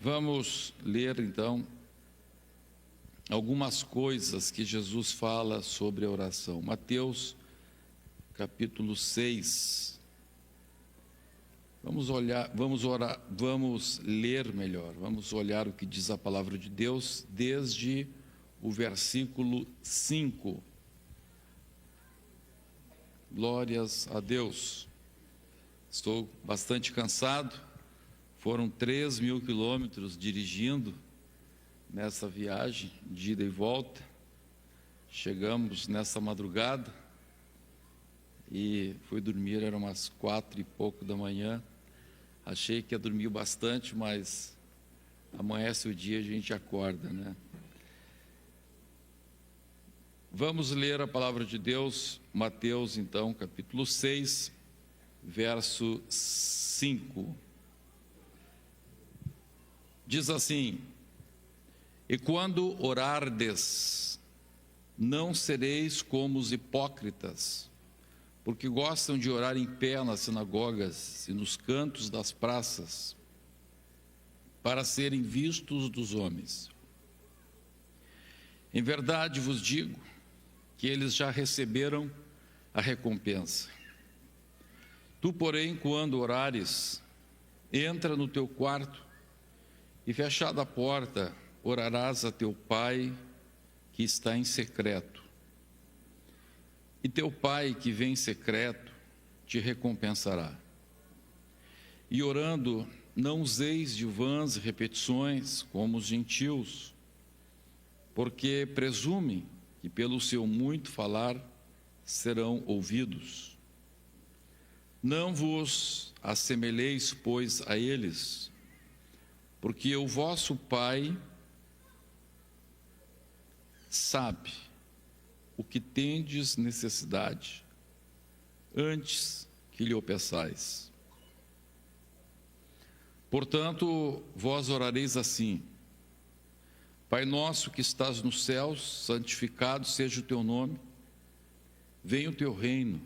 Vamos ler então algumas coisas que Jesus fala sobre a oração. Mateus capítulo 6. Vamos ler melhor. Vamos olhar o que diz a palavra de Deus desde o versículo 5. Glórias a Deus. Estou bastante cansado. Foram 3.000 quilômetros dirigindo nessa viagem de ida e volta. Chegamos nessa madrugada e fui dormir, eram umas 4 e pouco da manhã. Achei que ia dormir bastante, mas amanhece o dia e a gente acorda, né? Vamos ler a palavra de Deus, Mateus, então, capítulo 6, verso 5. Diz assim: e quando orardes, não sereis como os hipócritas, porque gostam de orar em pé nas sinagogas e nos cantos das praças, para serem vistos dos homens. Em verdade vos digo que eles já receberam a recompensa. Tu, porém, quando orares, entra no teu quarto e, fechada a porta, orarás a teu Pai que está em secreto. E teu Pai que vem em secreto te recompensará. E orando, não useis de vãs repetições como os gentios, porque presumem que pelo seu muito falar serão ouvidos. Não vos assemelheis, pois, a eles, porque o vosso Pai sabe o que tendes necessidade, antes que lhe o peçais. Portanto, vós orareis assim: Pai nosso que estás nos céus, santificado seja o teu nome, venha o teu reino,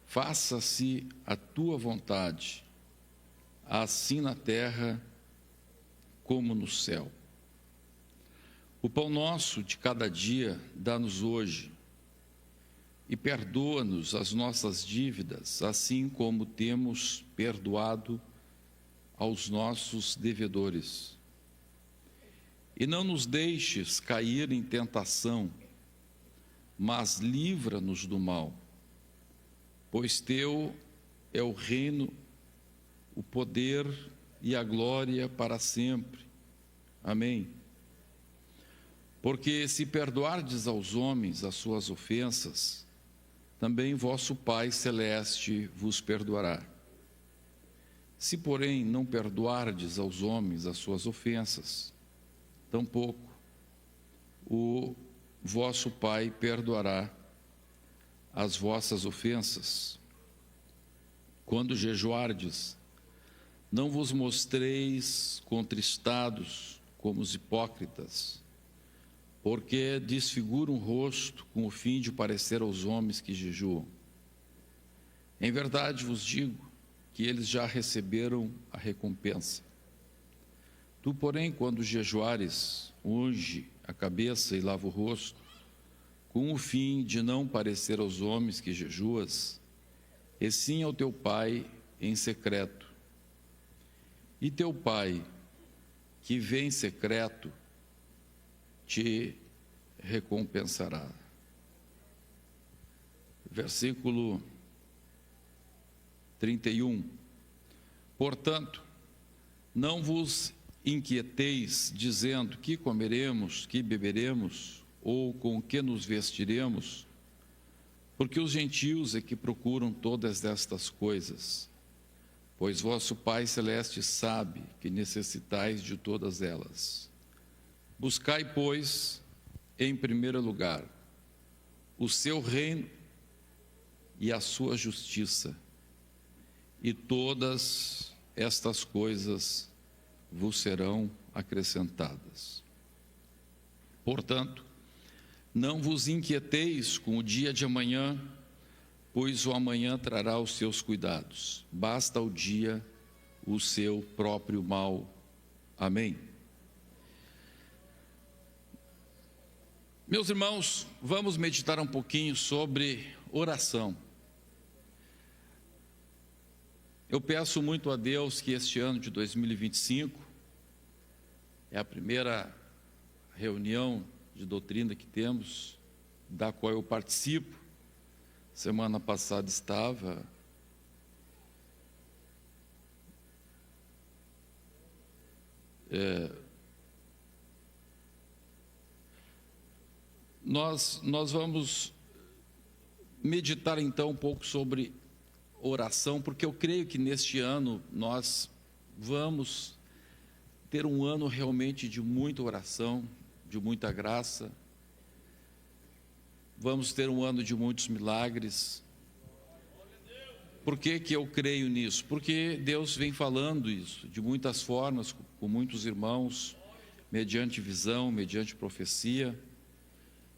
faça-se a tua vontade, assim na terra como no céu. O pão nosso de cada dia dá-nos hoje, e perdoa-nos as nossas dívidas, assim como temos perdoado aos nossos devedores. E não nos deixes cair em tentação, mas livra-nos do mal, pois teu é o reino, o poder e a glória para sempre. Amém. Porque se perdoardes aos homens as suas ofensas, também vosso Pai Celeste vos perdoará. Se, porém, não perdoardes aos homens as suas ofensas, tampouco o vosso Pai perdoará as vossas ofensas. Quando jejuardes, não vos mostreis contristados como os hipócritas, porque desfiguram o rosto com o fim de parecer aos homens que jejuam. Em verdade vos digo que eles já receberam a recompensa. Tu, porém, quando jejuares, unge a cabeça e lava o rosto, com o fim de não parecer aos homens que jejuas, e sim ao teu Pai em secreto. E teu Pai, que vem em secreto, te recompensará. Versículo 31. Portanto, não vos inquieteis, dizendo: que comeremos, que beberemos, ou com que nos vestiremos? Porque os gentios é que procuram todas estas coisas, pois vosso Pai Celeste sabe que necessitais de todas elas. Buscai, pois, em primeiro lugar, o seu reino e a sua justiça, e todas estas coisas vos serão acrescentadas. Portanto, não vos inquieteis com o dia de amanhã, pois o amanhã trará os seus cuidados. Basta ao dia o seu próprio mal. Amém? Meus irmãos, vamos meditar um pouquinho sobre oração. Eu peço muito a Deus que este ano de 2025, é a primeira reunião de doutrina que temos, da qual eu participo. Semana passada estava. Nós vamos meditar então um pouco sobre oração, porque eu creio que neste ano nós vamos ter um ano realmente de muita oração, de muita graça. Vamos ter um ano de muitos milagres. Por que que eu creio nisso? Porque Deus vem falando isso de muitas formas, com muitos irmãos, mediante visão, mediante profecia.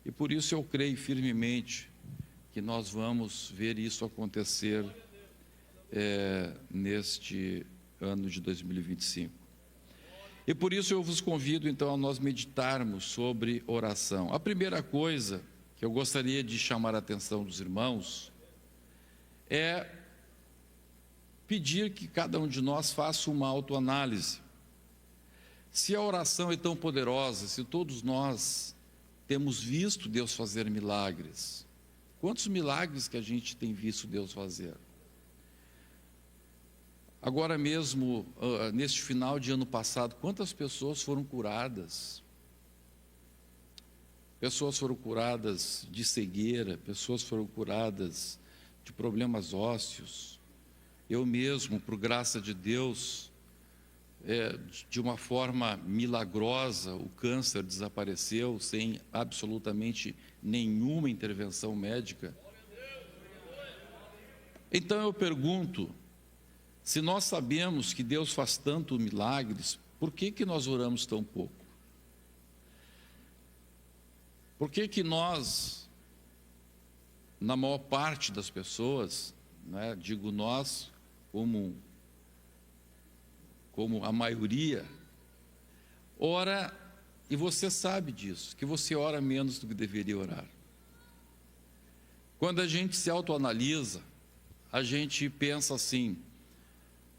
E por isso eu creio firmemente que nós vamos ver isso acontecer neste ano de 2025. E por isso eu vos convido então a nós meditarmos sobre oração. A primeira coisa que eu gostaria de chamar a atenção dos irmãos é pedir que cada um de nós faça uma autoanálise. Se a oração é tão poderosa, se todos nós temos visto Deus fazer milagres, quantos milagres que a gente tem visto Deus fazer? Agora mesmo, neste final de ano passado, quantas pessoas foram curadas? Pessoas foram curadas de cegueira, pessoas foram curadas de problemas ósseos. Eu mesmo, por graça de Deus, de uma forma milagrosa, o câncer desapareceu sem absolutamente nenhuma intervenção médica. Então eu pergunto, se nós sabemos que Deus faz tanto milagres, por que que nós oramos tão pouco? Por que que nós, na maior parte das pessoas, né, digo nós, como a maioria, ora, e você sabe disso, que você ora menos do que deveria orar. Quando a gente se autoanalisa, a gente pensa assim,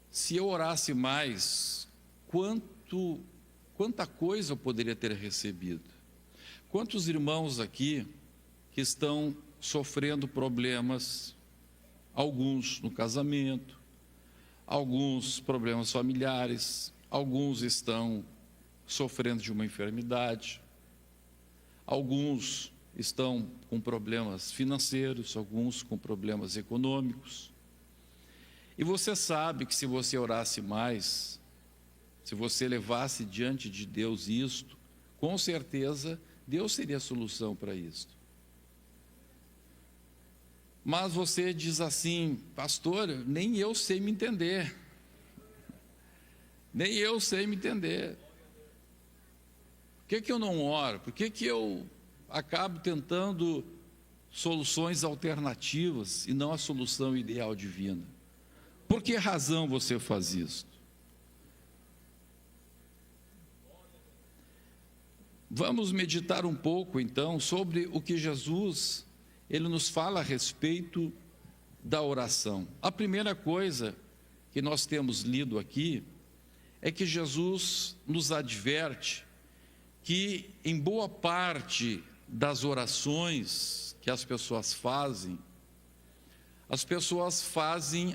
se eu orasse mais, quanta coisa eu poderia ter recebido? Quantos irmãos aqui que estão sofrendo problemas, alguns no casamento, alguns problemas familiares, alguns estão sofrendo de uma enfermidade, alguns estão com problemas financeiros, alguns com problemas econômicos. E você sabe que se você orasse mais, se você levasse diante de Deus isto, com certeza Deus seria a solução para isto. Mas você diz assim, pastor, nem eu sei me entender. Nem eu sei me entender. Por que que eu não oro? Por que que eu acabo tentando soluções alternativas e não a solução ideal divina? Por que razão você faz isso? Vamos meditar um pouco então sobre o que Jesus ele nos fala a respeito da oração. A primeira coisa que nós temos lido aqui é que Jesus nos adverte que em boa parte das orações que as pessoas fazem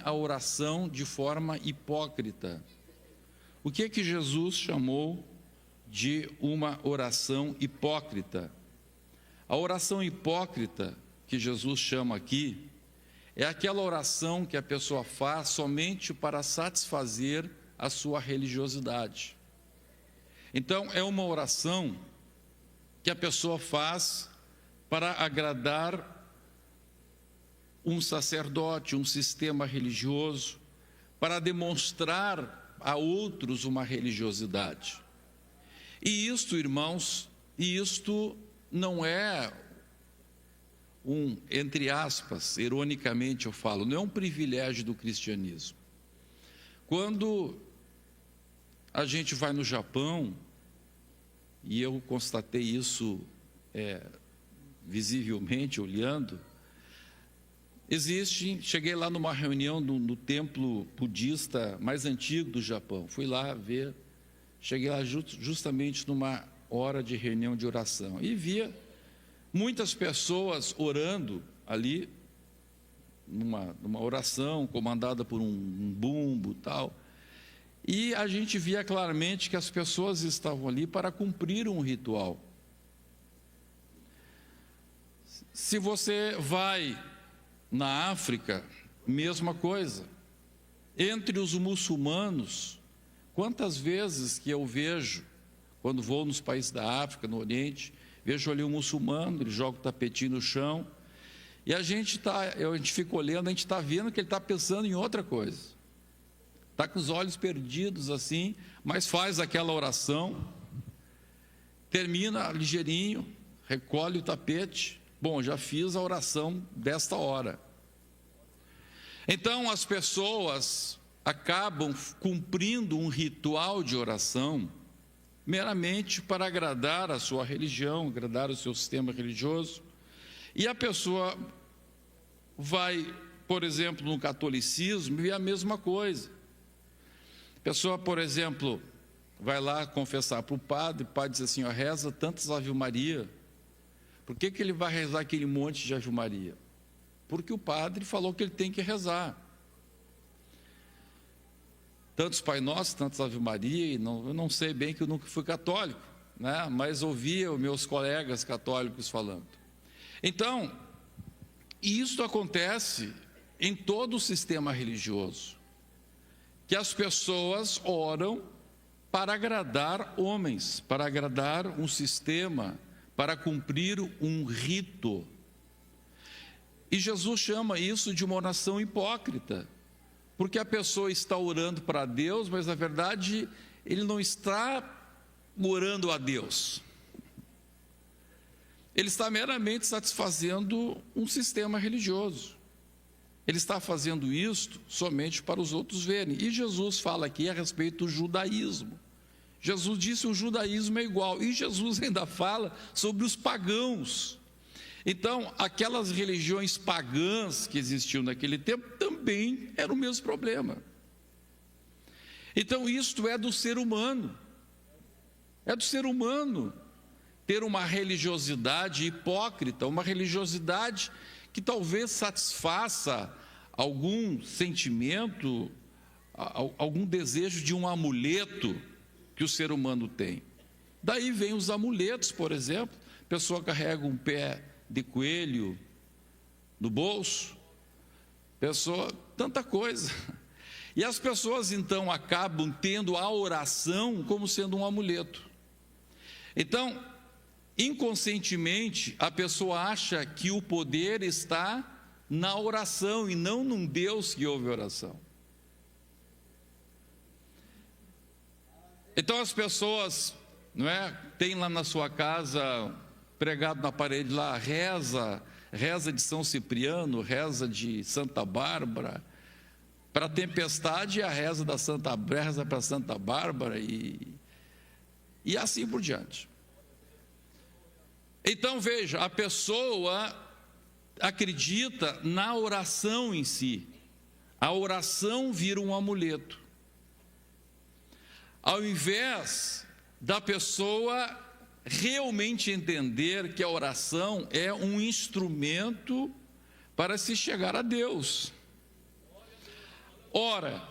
a oração de forma hipócrita. O que é que Jesus chamou de uma oração hipócrita? A oração hipócrita que Jesus chama aqui é aquela oração que a pessoa faz somente para satisfazer a sua religiosidade. Então, é uma oração que a pessoa faz para agradar um sacerdote, um sistema religioso, para demonstrar a outros uma religiosidade. E isto, irmãos, isto não é entre aspas, ironicamente eu falo, não é um privilégio do cristianismo. Quando a gente vai no Japão, e eu constatei isso visivelmente, olhando, cheguei lá numa reunião no templo budista mais antigo do Japão, fui lá ver, cheguei lá justamente numa hora de reunião de oração, e via muitas pessoas orando ali, numa oração comandada por um bumbo e tal, e a gente via claramente que as pessoas estavam ali para cumprir um ritual. Se você vai na África, mesma coisa. Entre os muçulmanos, quantas vezes que eu vejo, quando vou nos países da África, no Oriente, vejo ali um muçulmano, ele joga o tapetinho no chão, e a gente fica olhando, a gente está vendo que ele está pensando em outra coisa. Está com os olhos perdidos assim, mas faz aquela oração, termina ligeirinho, recolhe o tapete. Bom, já fiz a oração desta hora. Então as pessoas acabam cumprindo um ritual de oração meramente para agradar a sua religião, agradar o seu sistema religioso. E a pessoa vai, por exemplo, no catolicismo, e é a mesma coisa. A pessoa, por exemplo, vai lá confessar para o padre diz assim, ó, reza tantas Ave Maria. Por que ele vai rezar aquele monte de Ave Maria? Porque o padre falou que ele tem que rezar. Tantos Pai Nosso, tantos Ave Maria, eu não sei bem que eu nunca fui católico, né? Mas ouvia os meus colegas católicos falando. Então, isso acontece em todo o sistema religioso, que as pessoas oram para agradar homens, para agradar um sistema, para cumprir um rito. E Jesus chama isso de uma oração hipócrita, porque a pessoa está orando para Deus, mas na verdade ele não está orando a Deus. Ele está meramente satisfazendo um sistema religioso. Ele está fazendo isto somente para os outros verem. E Jesus fala aqui a respeito do judaísmo. Jesus disse que o judaísmo é igual. E Jesus ainda fala sobre os pagãos. Então, aquelas religiões pagãs que existiam naquele tempo também era o mesmo problema. Então, isto é do ser humano. É do ser humano ter uma religiosidade hipócrita, uma religiosidade que talvez satisfaça algum sentimento, algum desejo de um amuleto que o ser humano tem. Daí vem os amuletos, por exemplo, a pessoa carrega um pé de coelho no bolso, tanta coisa. E as pessoas então acabam tendo a oração como sendo um amuleto. Então, inconscientemente, a pessoa acha que o poder está na oração e não num Deus que ouve a oração. Então as pessoas, não é, tem lá na sua casa, pregado na parede lá, reza de São Cipriano, reza de Santa Bárbara, para a tempestade a reza para Santa Bárbara e assim por diante. Então veja, a pessoa acredita na oração em si. A oração vira um amuleto. Ao invés da pessoa realmente entender que a oração é um instrumento para se chegar a Deus. Ora,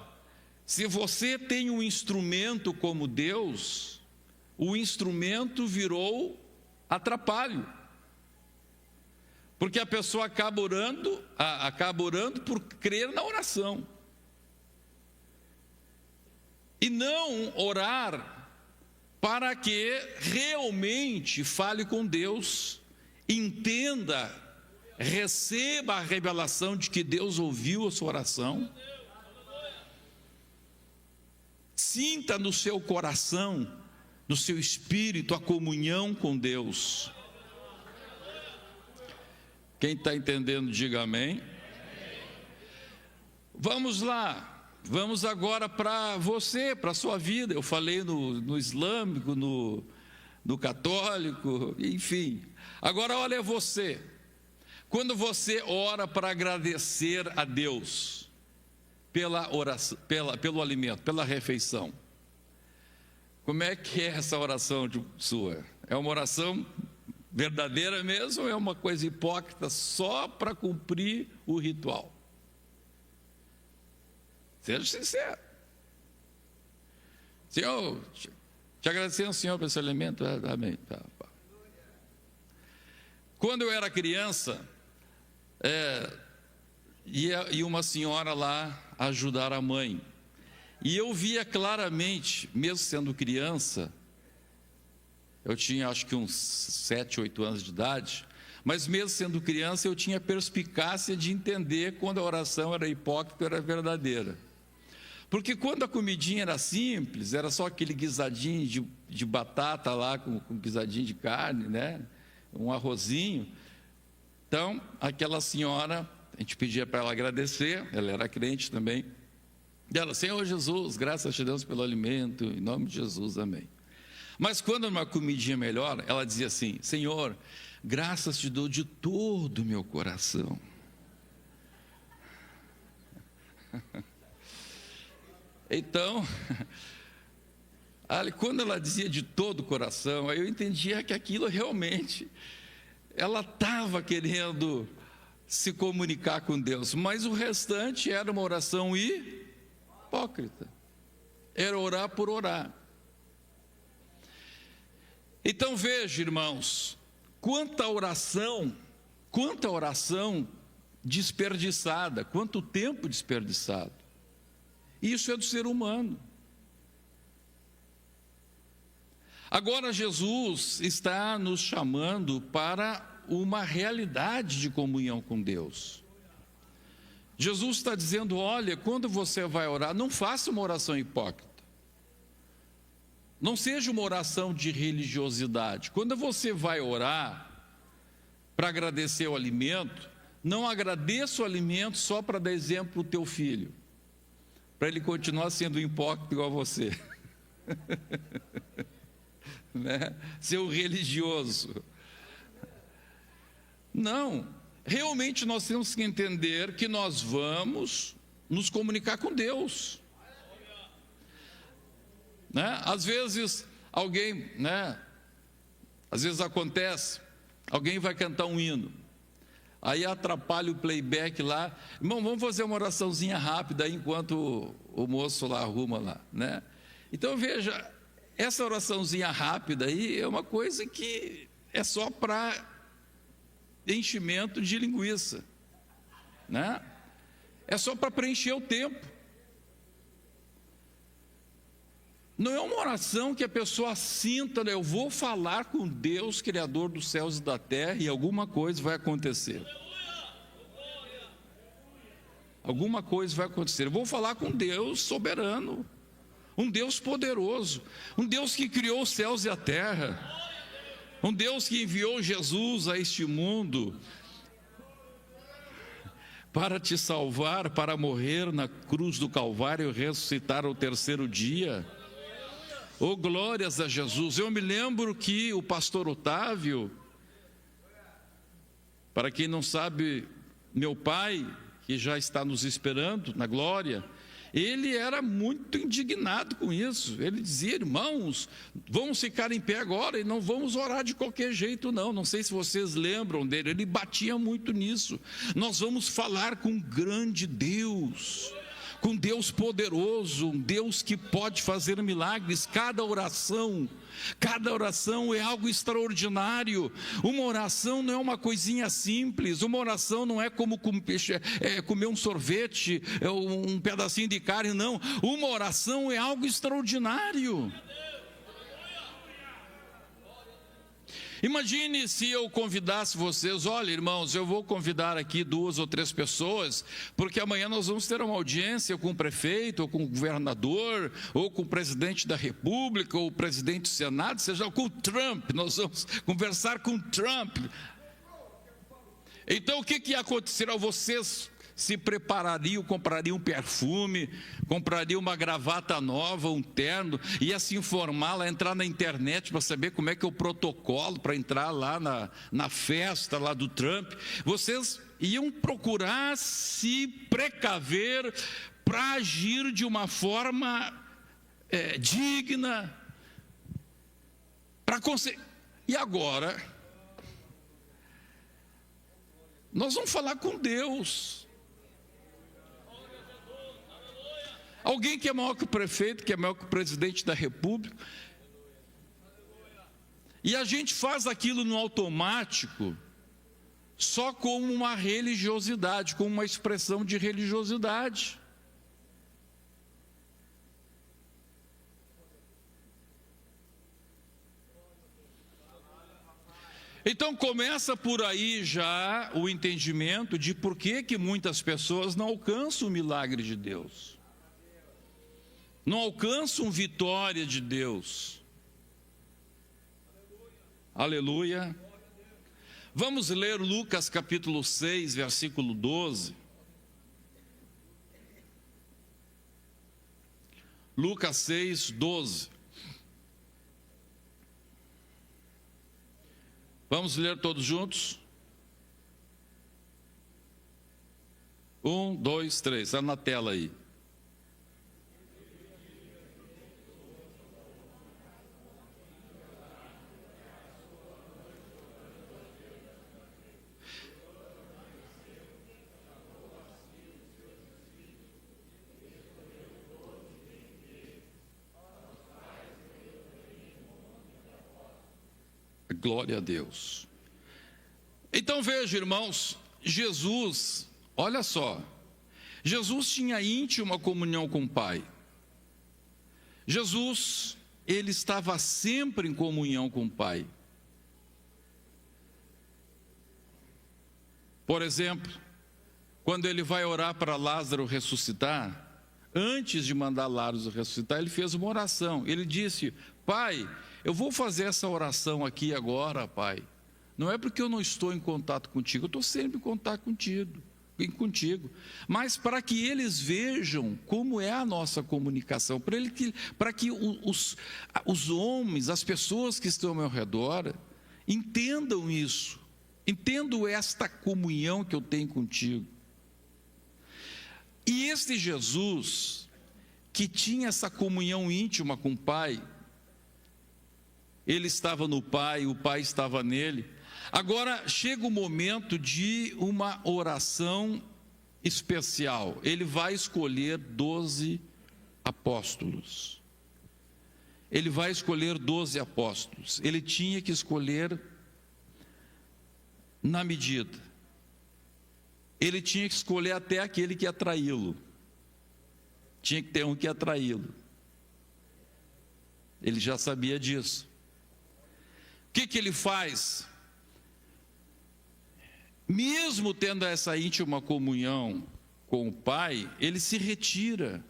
se você tem um instrumento como Deus, o instrumento virou atrapalho, porque a pessoa acaba orando por crer na oração, e não orar para que realmente fale com Deus, entenda, receba a revelação de que Deus ouviu a sua oração, sinta no seu coração, no seu espírito, a comunhão com Deus. Quem está entendendo, diga amém. Vamos lá, vamos agora para você, para a sua vida. Eu falei no islâmico, no católico, enfim. Agora olha você. Quando você ora para agradecer a Deus pela oração, pelo alimento, pela refeição, como é que é essa oração sua? É uma oração verdadeira mesmo ou é uma coisa hipócrita só para cumprir o ritual? Seja sincero. Senhor, te agradecemos, Senhor, por esse alimento. Amém. Quando eu era criança, ia uma senhora lá ajudar a mãe. E eu via claramente, mesmo sendo criança, eu tinha acho que uns 7, 8 anos de idade, mas mesmo sendo criança eu tinha perspicácia de entender quando a oração era hipócrita ou era verdadeira. Porque quando a comidinha era simples, era só aquele guisadinho de batata lá com guisadinho de carne, né? Um arrozinho. Então, aquela senhora, a gente pedia para ela agradecer, ela era crente também. E ela, Senhor Jesus, graças a Deus pelo alimento, em nome de Jesus, amém. Mas quando uma comidinha melhor, ela dizia assim, Senhor, graças te dou de todo o meu coração. Então, quando ela dizia de todo o coração, aí eu entendia que aquilo realmente, ela estava querendo se comunicar com Deus, mas o restante era uma oração hipócrita, era orar por orar. Então veja, irmãos, quanta oração desperdiçada, quanto tempo desperdiçado. Isso é do ser humano. Agora Jesus está nos chamando para uma realidade de comunhão com Deus. Jesus está dizendo, olha, quando você vai orar, não faça uma oração hipócrita. Não seja uma oração de religiosidade. Quando você vai orar para agradecer o alimento, não agradeça o alimento só para dar exemplo ao teu filho, para ele continuar sendo hipócrita igual a você. Né? Ser um religioso. Não, realmente nós temos que entender que nós vamos nos comunicar com Deus. Né? Às vezes alguém, às vezes acontece, alguém vai cantar um hino, aí atrapalha o playback lá, irmão, vamos fazer uma oraçãozinha rápida aí enquanto o moço lá arruma lá, né? Então veja, essa oraçãozinha rápida aí é uma coisa que é só para enchimento de linguiça, né? É só para preencher o tempo. Não é uma oração que a pessoa sinta, eu vou falar com Deus, Criador dos céus e da terra, e alguma coisa vai acontecer. Alguma coisa vai acontecer. Eu vou falar com Deus soberano, um Deus poderoso, um Deus que criou os céus e a terra, um Deus que enviou Jesus a este mundo para te salvar, para morrer na cruz do Calvário e ressuscitar ao terceiro dia. Oh, glórias a Jesus. Eu me lembro que o pastor Otávio, para quem não sabe, meu pai, que já está nos esperando na glória, ele era muito indignado com isso. Ele dizia, irmãos, vamos ficar em pé agora e não vamos orar de qualquer jeito não. Não sei se vocês lembram dele, ele batia muito nisso. Nós vamos falar com um grande Deus, com Deus poderoso, um Deus que pode fazer milagres. Cada oração é algo extraordinário. Uma oração não é uma coisinha simples. Uma oração não é como comer um sorvete, um pedacinho de carne, não. Uma oração é algo extraordinário. Imagine se eu convidasse vocês, olha irmãos, eu vou convidar aqui 2 ou 3 pessoas, porque amanhã nós vamos ter uma audiência com o prefeito, ou com o governador, ou com o presidente da república, ou o presidente do senado, seja com o Trump, nós vamos conversar com o Trump. Então o que acontecerá? Vocês se preparariam, comprariam um perfume, comprariam uma gravata nova, um terno, ia se informar lá, entrar na internet para saber como é que é o protocolo para entrar lá na festa lá do Trump. Vocês iam procurar se precaver para agir de uma forma digna, e agora nós vamos falar com Deus. Alguém que é maior que o prefeito, que é maior que o presidente da República, e a gente faz aquilo no automático, só como uma religiosidade, como uma expressão de religiosidade. Então começa por aí já o entendimento de por que muitas pessoas não alcançam o milagre de Deus, não alcançam vitória de Deus. Aleluia. Vamos ler Lucas capítulo 6, versículo 12. Lucas 6, 12. Vamos ler todos juntos? 1, 2, 3, está na tela aí. Glória a Deus. Então veja, irmãos, Jesus, olha só, Jesus tinha íntima comunhão com o Pai. Jesus, ele estava sempre em comunhão com o Pai. Por exemplo, quando ele vai orar para Lázaro ressuscitar, antes de mandar Lázaro ressuscitar, ele fez uma oração. Ele disse: Pai, eu vou fazer essa oração aqui agora, Pai. Não é porque eu não estou em contato contigo, eu estou sempre em contato contigo. Mas para que eles vejam como é a nossa comunicação, para que os homens, as pessoas que estão ao meu redor, entendam isso, entendam esta comunhão que eu tenho contigo. E este Jesus, que tinha essa comunhão íntima com o Pai, ele estava no Pai, o Pai estava nele. Agora chega o momento de uma oração especial. Ele vai escolher 12 apóstolos. Ele vai escolher 12 apóstolos. Ele tinha que escolher na medida. Ele tinha que escolher até aquele que ia traí-lo. Tinha que ter um que ia traí-lo. Ele já sabia disso. O que ele faz? Mesmo tendo essa íntima comunhão com o Pai, ele se retira.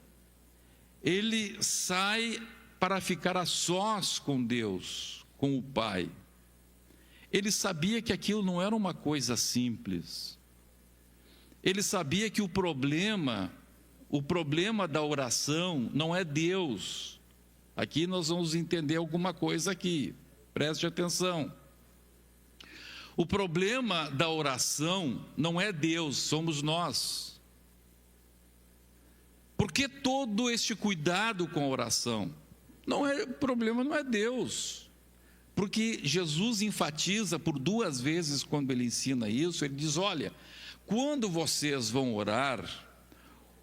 Ele sai para ficar a sós com Deus, com o Pai. Ele sabia que aquilo não era uma coisa simples. Ele sabia que o problema da oração não é Deus. Aqui nós vamos entender alguma coisa aqui. Preste atenção. O problema da oração não é Deus, somos nós. Por que todo este cuidado com a oração? O problema não é Deus. Porque Jesus enfatiza por 2 vezes quando ele ensina isso, ele diz: olha, quando vocês vão orar,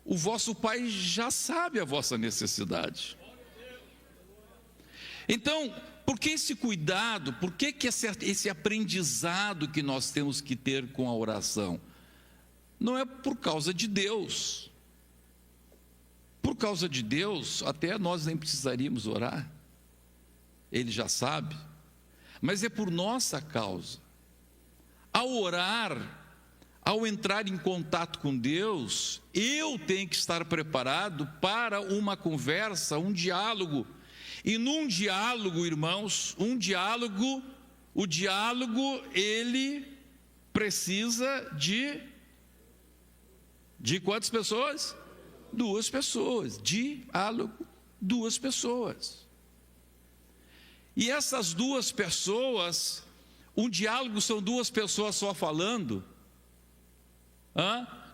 o vosso Pai já sabe a vossa necessidade. Então, por que esse cuidado, por que esse aprendizado que nós temos que ter com a oração? Não é por causa de Deus. Por causa de Deus, até nós nem precisaríamos orar. Ele já sabe. Mas é por nossa causa. Ao orar, ao entrar em contato com Deus, eu tenho que estar preparado para uma conversa, um diálogo. E num diálogo, irmãos, o diálogo, ele precisa de De quantas pessoas? 2 pessoas. Diálogo, 2 pessoas. E essas 2 pessoas, um diálogo são 2 pessoas só falando.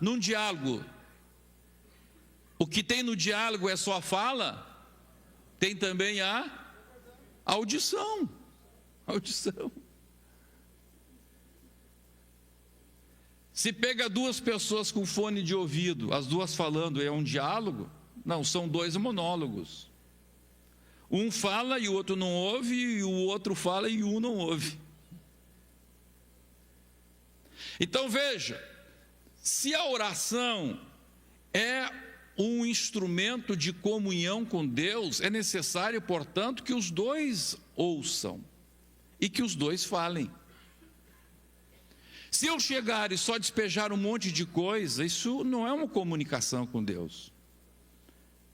Num diálogo, o que tem no diálogo é só a fala? Tem também a audição. Audição. Se pega 2 pessoas com fone de ouvido, as 2 falando, é um diálogo? Não, são 2 monólogos. Um fala e o outro não ouve, e o outro fala e um não ouve. Então veja, se a oração é um instrumento de comunhão com Deus, é necessário, portanto, que os 2 ouçam e que os 2 falem. Se eu chegar e só despejar um monte de coisa, isso não é uma comunicação com Deus.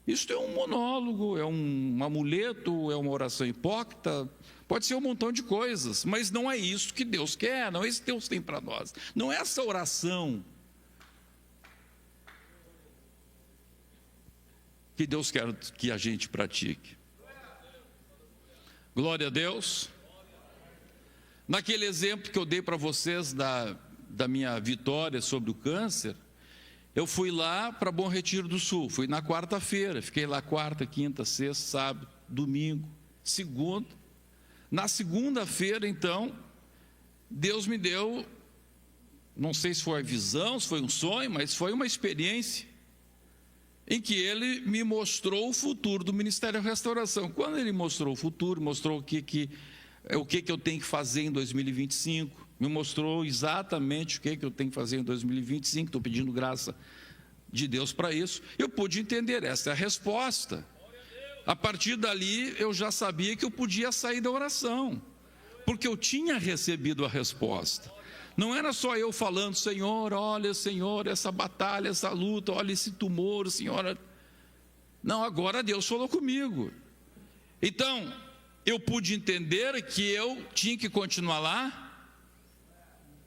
Isso é um monólogo, é um amuleto, é uma oração hipócrita, pode ser um montão de coisas, mas não é isso que Deus quer, não é isso que Deus tem para nós. Não é essa oração que Deus quer que a gente pratique. Glória a Deus. Naquele exemplo que eu dei para vocês da minha vitória sobre o câncer, eu fui lá para Bom Retiro do Sul, fui na quarta-feira, fiquei lá quarta, quinta, sexta, sábado, domingo, segunda. Na segunda-feira, então, Deus me deu, não sei se foi a visão, se foi um sonho, mas foi uma experiência em que Ele me mostrou o futuro do Ministério da Restauração. Quando Ele mostrou o futuro, mostrou o que eu tenho que fazer em 2025, me mostrou exatamente o que eu tenho que fazer em 2025, estou pedindo graça de Deus para isso, eu pude entender, essa é a resposta. A partir dali, eu já sabia que eu podia sair da oração, porque eu tinha recebido a resposta. Não era só eu falando, Senhor, olha, Senhor, essa batalha, essa luta, olha esse tumor, Senhor. Não, agora Deus falou comigo. Então, eu pude entender que eu tinha que continuar lá.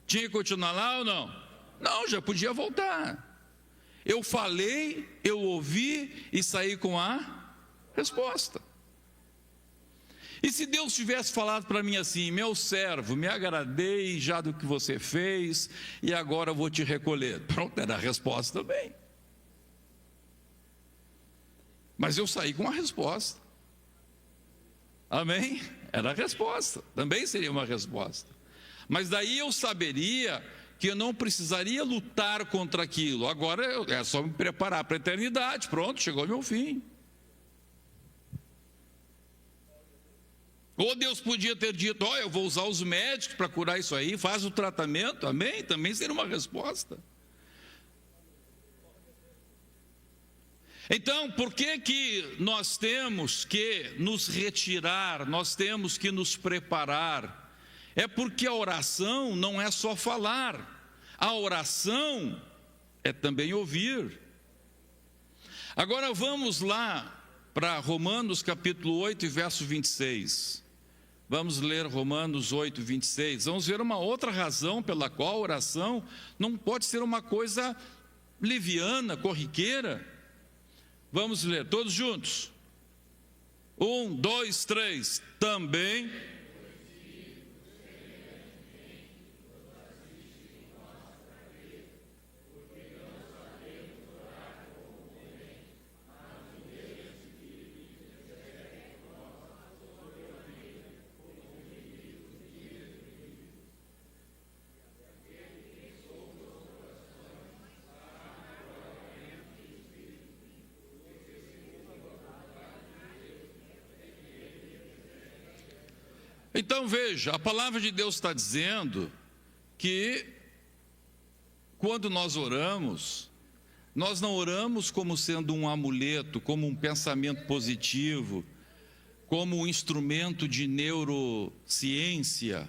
Tinha que continuar lá ou não? Não, já podia voltar. Eu falei, eu ouvi e saí com a resposta. E se Deus tivesse falado para mim assim, meu servo, me agradei já do que você fez e agora eu vou te recolher. Pronto, era a resposta também. Mas eu saí com a resposta. Amém? Era a resposta, também seria uma resposta. Mas daí eu saberia que eu não precisaria lutar contra aquilo. Agora é só me preparar para a eternidade. Pronto, chegou o meu fim. Ou Deus podia ter dito, eu vou usar os médicos para curar isso aí, faz o tratamento, amém? Também seria uma resposta. Então, por que nós temos que nos retirar, nós temos que nos preparar? É porque a oração não é só falar, a oração é também ouvir. Agora vamos lá para Romanos capítulo 8 e verso 26. Vamos ler Romanos 8, 26. Vamos ver uma outra razão pela qual a oração não pode ser uma coisa liviana, corriqueira. Vamos ler todos juntos. 1, 2, 3. Também Então veja, a palavra de Deus está dizendo que quando nós oramos, nós não oramos como sendo um amuleto, como um pensamento positivo, como um instrumento de neurociência,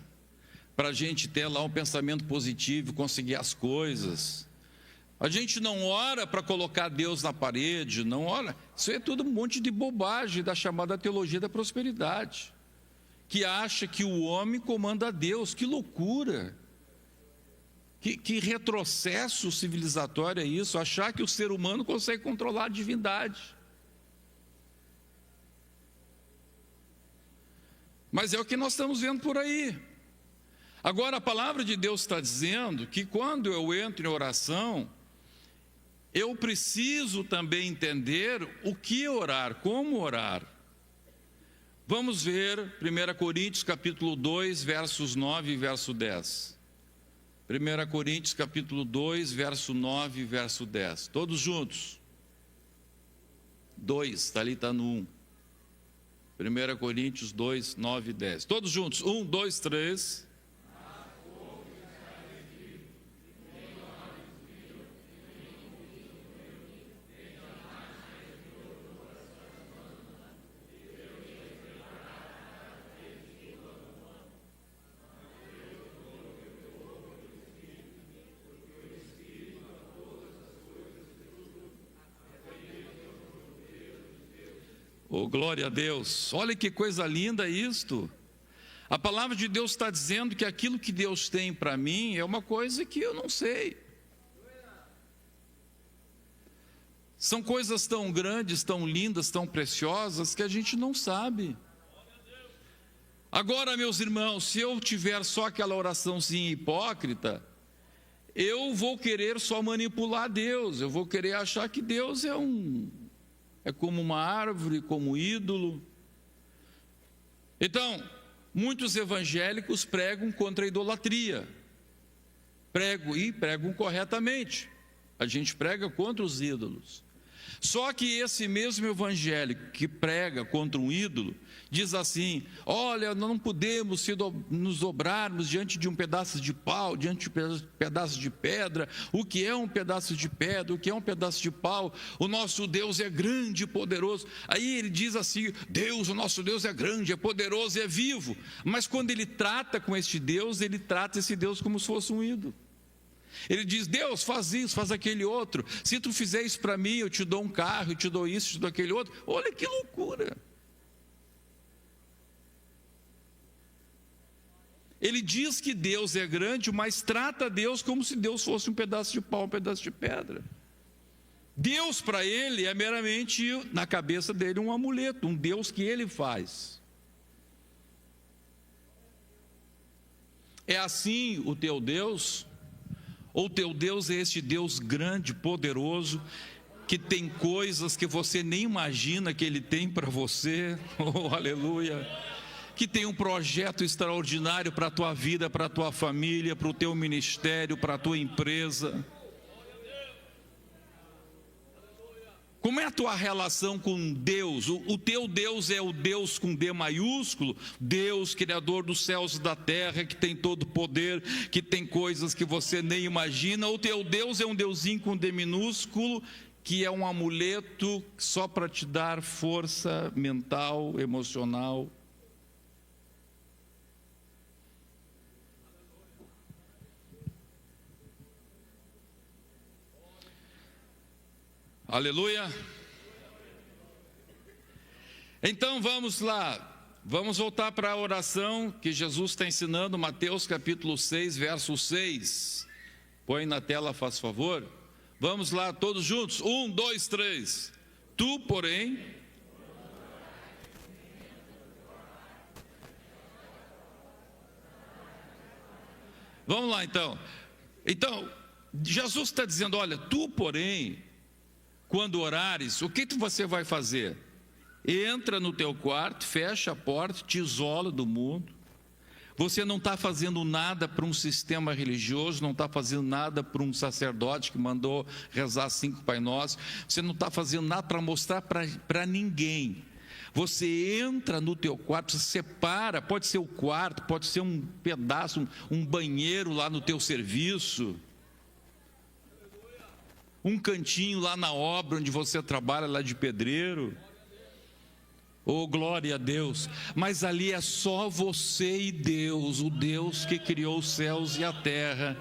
para a gente ter lá um pensamento positivo, conseguir as coisas. A gente não ora para colocar Deus na parede, não ora. Isso é tudo um monte de bobagem da chamada teologia da prosperidade, que acha que o homem comanda Deus. Que loucura! Que retrocesso civilizatório é isso? Achar que o ser humano consegue controlar a divindade. Mas é o que nós estamos vendo por aí. Agora, a palavra de Deus está dizendo que quando eu entro em oração, eu preciso também entender o que orar, como orar. Vamos ver 1 Coríntios capítulo 2, versos 9 e verso 10. 1 Coríntios capítulo 2, verso 9 e verso 10. Todos juntos. 2, está ali, está no 1. 1 Coríntios 2, 9 e 10. Todos juntos. 1, 2, 3. Oh, glória a Deus, olha que coisa linda isto. A palavra de Deus está dizendo que aquilo que Deus tem para mim é uma coisa que eu não sei. São coisas tão grandes, tão lindas, tão preciosas que a gente não sabe. Agora, meus irmãos, se eu tiver só aquela oraçãozinha hipócrita, eu vou querer só manipular Deus, eu vou querer achar que Deus é como uma árvore, como um ídolo. Então, muitos evangélicos pregam contra a idolatria. Pregam corretamente. A gente prega contra os ídolos. Só que esse mesmo evangélico que prega contra um ídolo, diz assim: olha, não podemos nos dobrarmos diante de um pedaço de pau, diante de um pedaço de pedra. O que é um pedaço de pedra? O que é um pedaço de pau? O nosso Deus é grande e poderoso. Aí ele diz assim: Deus, o nosso Deus é grande, é poderoso e é vivo. Mas quando ele trata com este Deus, ele trata esse Deus como se fosse um ídolo. Ele diz: Deus, faz isso, faz aquele outro. Se tu fizer isso para mim, eu te dou um carro, eu te dou isso, eu te dou aquele outro. Olha que loucura. Ele diz que Deus é grande, mas trata Deus como se Deus fosse um pedaço de pau, um pedaço de pedra. Deus para ele é meramente, na cabeça dele, um amuleto, um Deus que ele faz. É assim o teu Deus? Ou teu Deus é este Deus grande, poderoso, que tem coisas que você nem imagina que Ele tem para você? Oh, aleluia! Que tem um projeto extraordinário para a tua vida, para a tua família, para o teu ministério, para a tua empresa. Como é a tua relação com Deus? O teu Deus é o Deus com D maiúsculo, Deus, Criador dos céus e da terra, que tem todo o poder, que tem coisas que você nem imagina. Ou o teu Deus é um Deusinho com D minúsculo, que é um amuleto só para te dar força mental, emocional. Aleluia. Então vamos lá, vamos voltar para a oração que Jesus está ensinando, Mateus capítulo 6, verso 6. Põe na tela, faz favor. Vamos lá, todos juntos. 1, 2, 3. Tu, porém... Vamos lá então. Então, Jesus está dizendo: olha, tu, porém, quando orares, o que você vai fazer? Entra no teu quarto, fecha a porta, te isola do mundo. Você não está fazendo nada para um sistema religioso, não está fazendo nada para um sacerdote que mandou rezar 5 Pai Nosso. Você não está fazendo nada para mostrar para ninguém. Você entra no teu quarto, se separa, pode ser o quarto, pode ser um pedaço, um banheiro lá no teu serviço, um cantinho lá na obra onde você trabalha, lá de pedreiro. Oh, glória a Deus. Mas ali é só você e Deus, o Deus que criou os céus e a terra.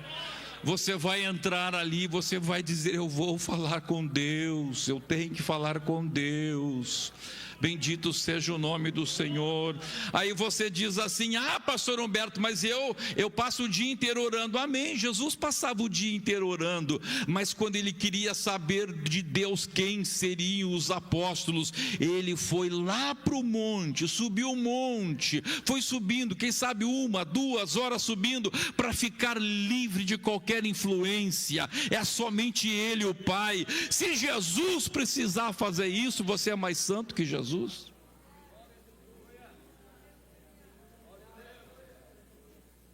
Você vai entrar ali, você vai dizer: eu vou falar com Deus, eu tenho que falar com Deus. Bendito seja o nome do Senhor. Aí você diz assim: ah, pastor Humberto, mas eu passo o dia inteiro orando. Amém, Jesus passava o dia inteiro orando, mas quando ele queria saber de Deus quem seriam os apóstolos, ele foi lá para o monte, subiu o monte, foi subindo, quem sabe 1, 2 horas subindo, para ficar livre de qualquer influência. É somente ele, o Pai. Se Jesus precisar fazer isso, você é mais santo que Jesus?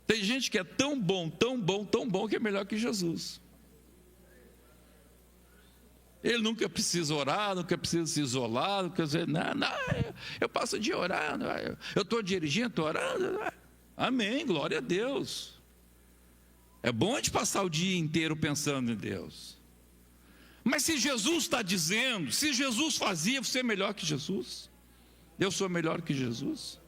Tem gente que é tão bom, tão bom, tão bom, que é melhor que Jesus. Ele nunca precisa orar, nunca precisa se isolar, nunca dizer, não, eu passo o dia orando, eu estou dirigindo, estou orando. Amém, glória a Deus. É bom a gente passar o dia inteiro pensando em Deus. Mas se Jesus está dizendo, se Jesus fazia, você é melhor que Jesus? Eu sou melhor que Jesus?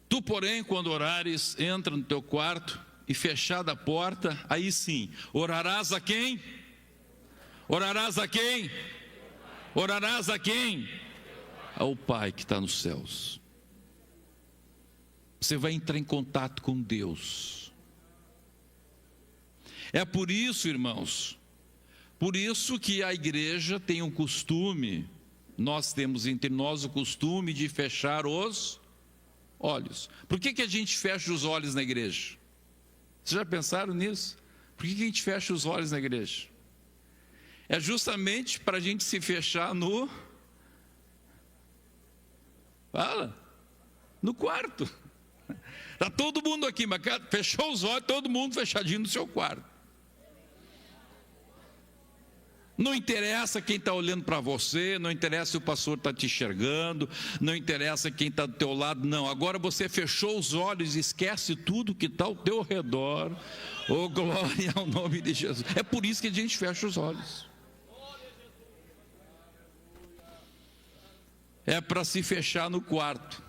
Tu, porém, quando orares, entra no teu quarto e fechada a porta, aí sim, orarás a quem? Orarás a quem? Orarás a quem? Ao Pai que está nos céus. Você vai entrar em contato com Deus. É por isso, irmãos, por isso que a igreja tem um costume, nós temos entre nós o costume de fechar os olhos. Por que a gente fecha os olhos na igreja? Vocês já pensaram nisso? Por que a gente fecha os olhos na igreja? É justamente para a gente se fechar no quarto. Está todo mundo aqui, mas fechou os olhos, todo mundo fechadinho no seu quarto. Não interessa quem está olhando para você, não interessa se o pastor está te enxergando, não interessa quem está do teu lado, não. Agora você fechou os olhos e esquece tudo que está ao teu redor. Oh, glória ao nome de Jesus. É por isso que a gente fecha os olhos. É para se fechar no quarto.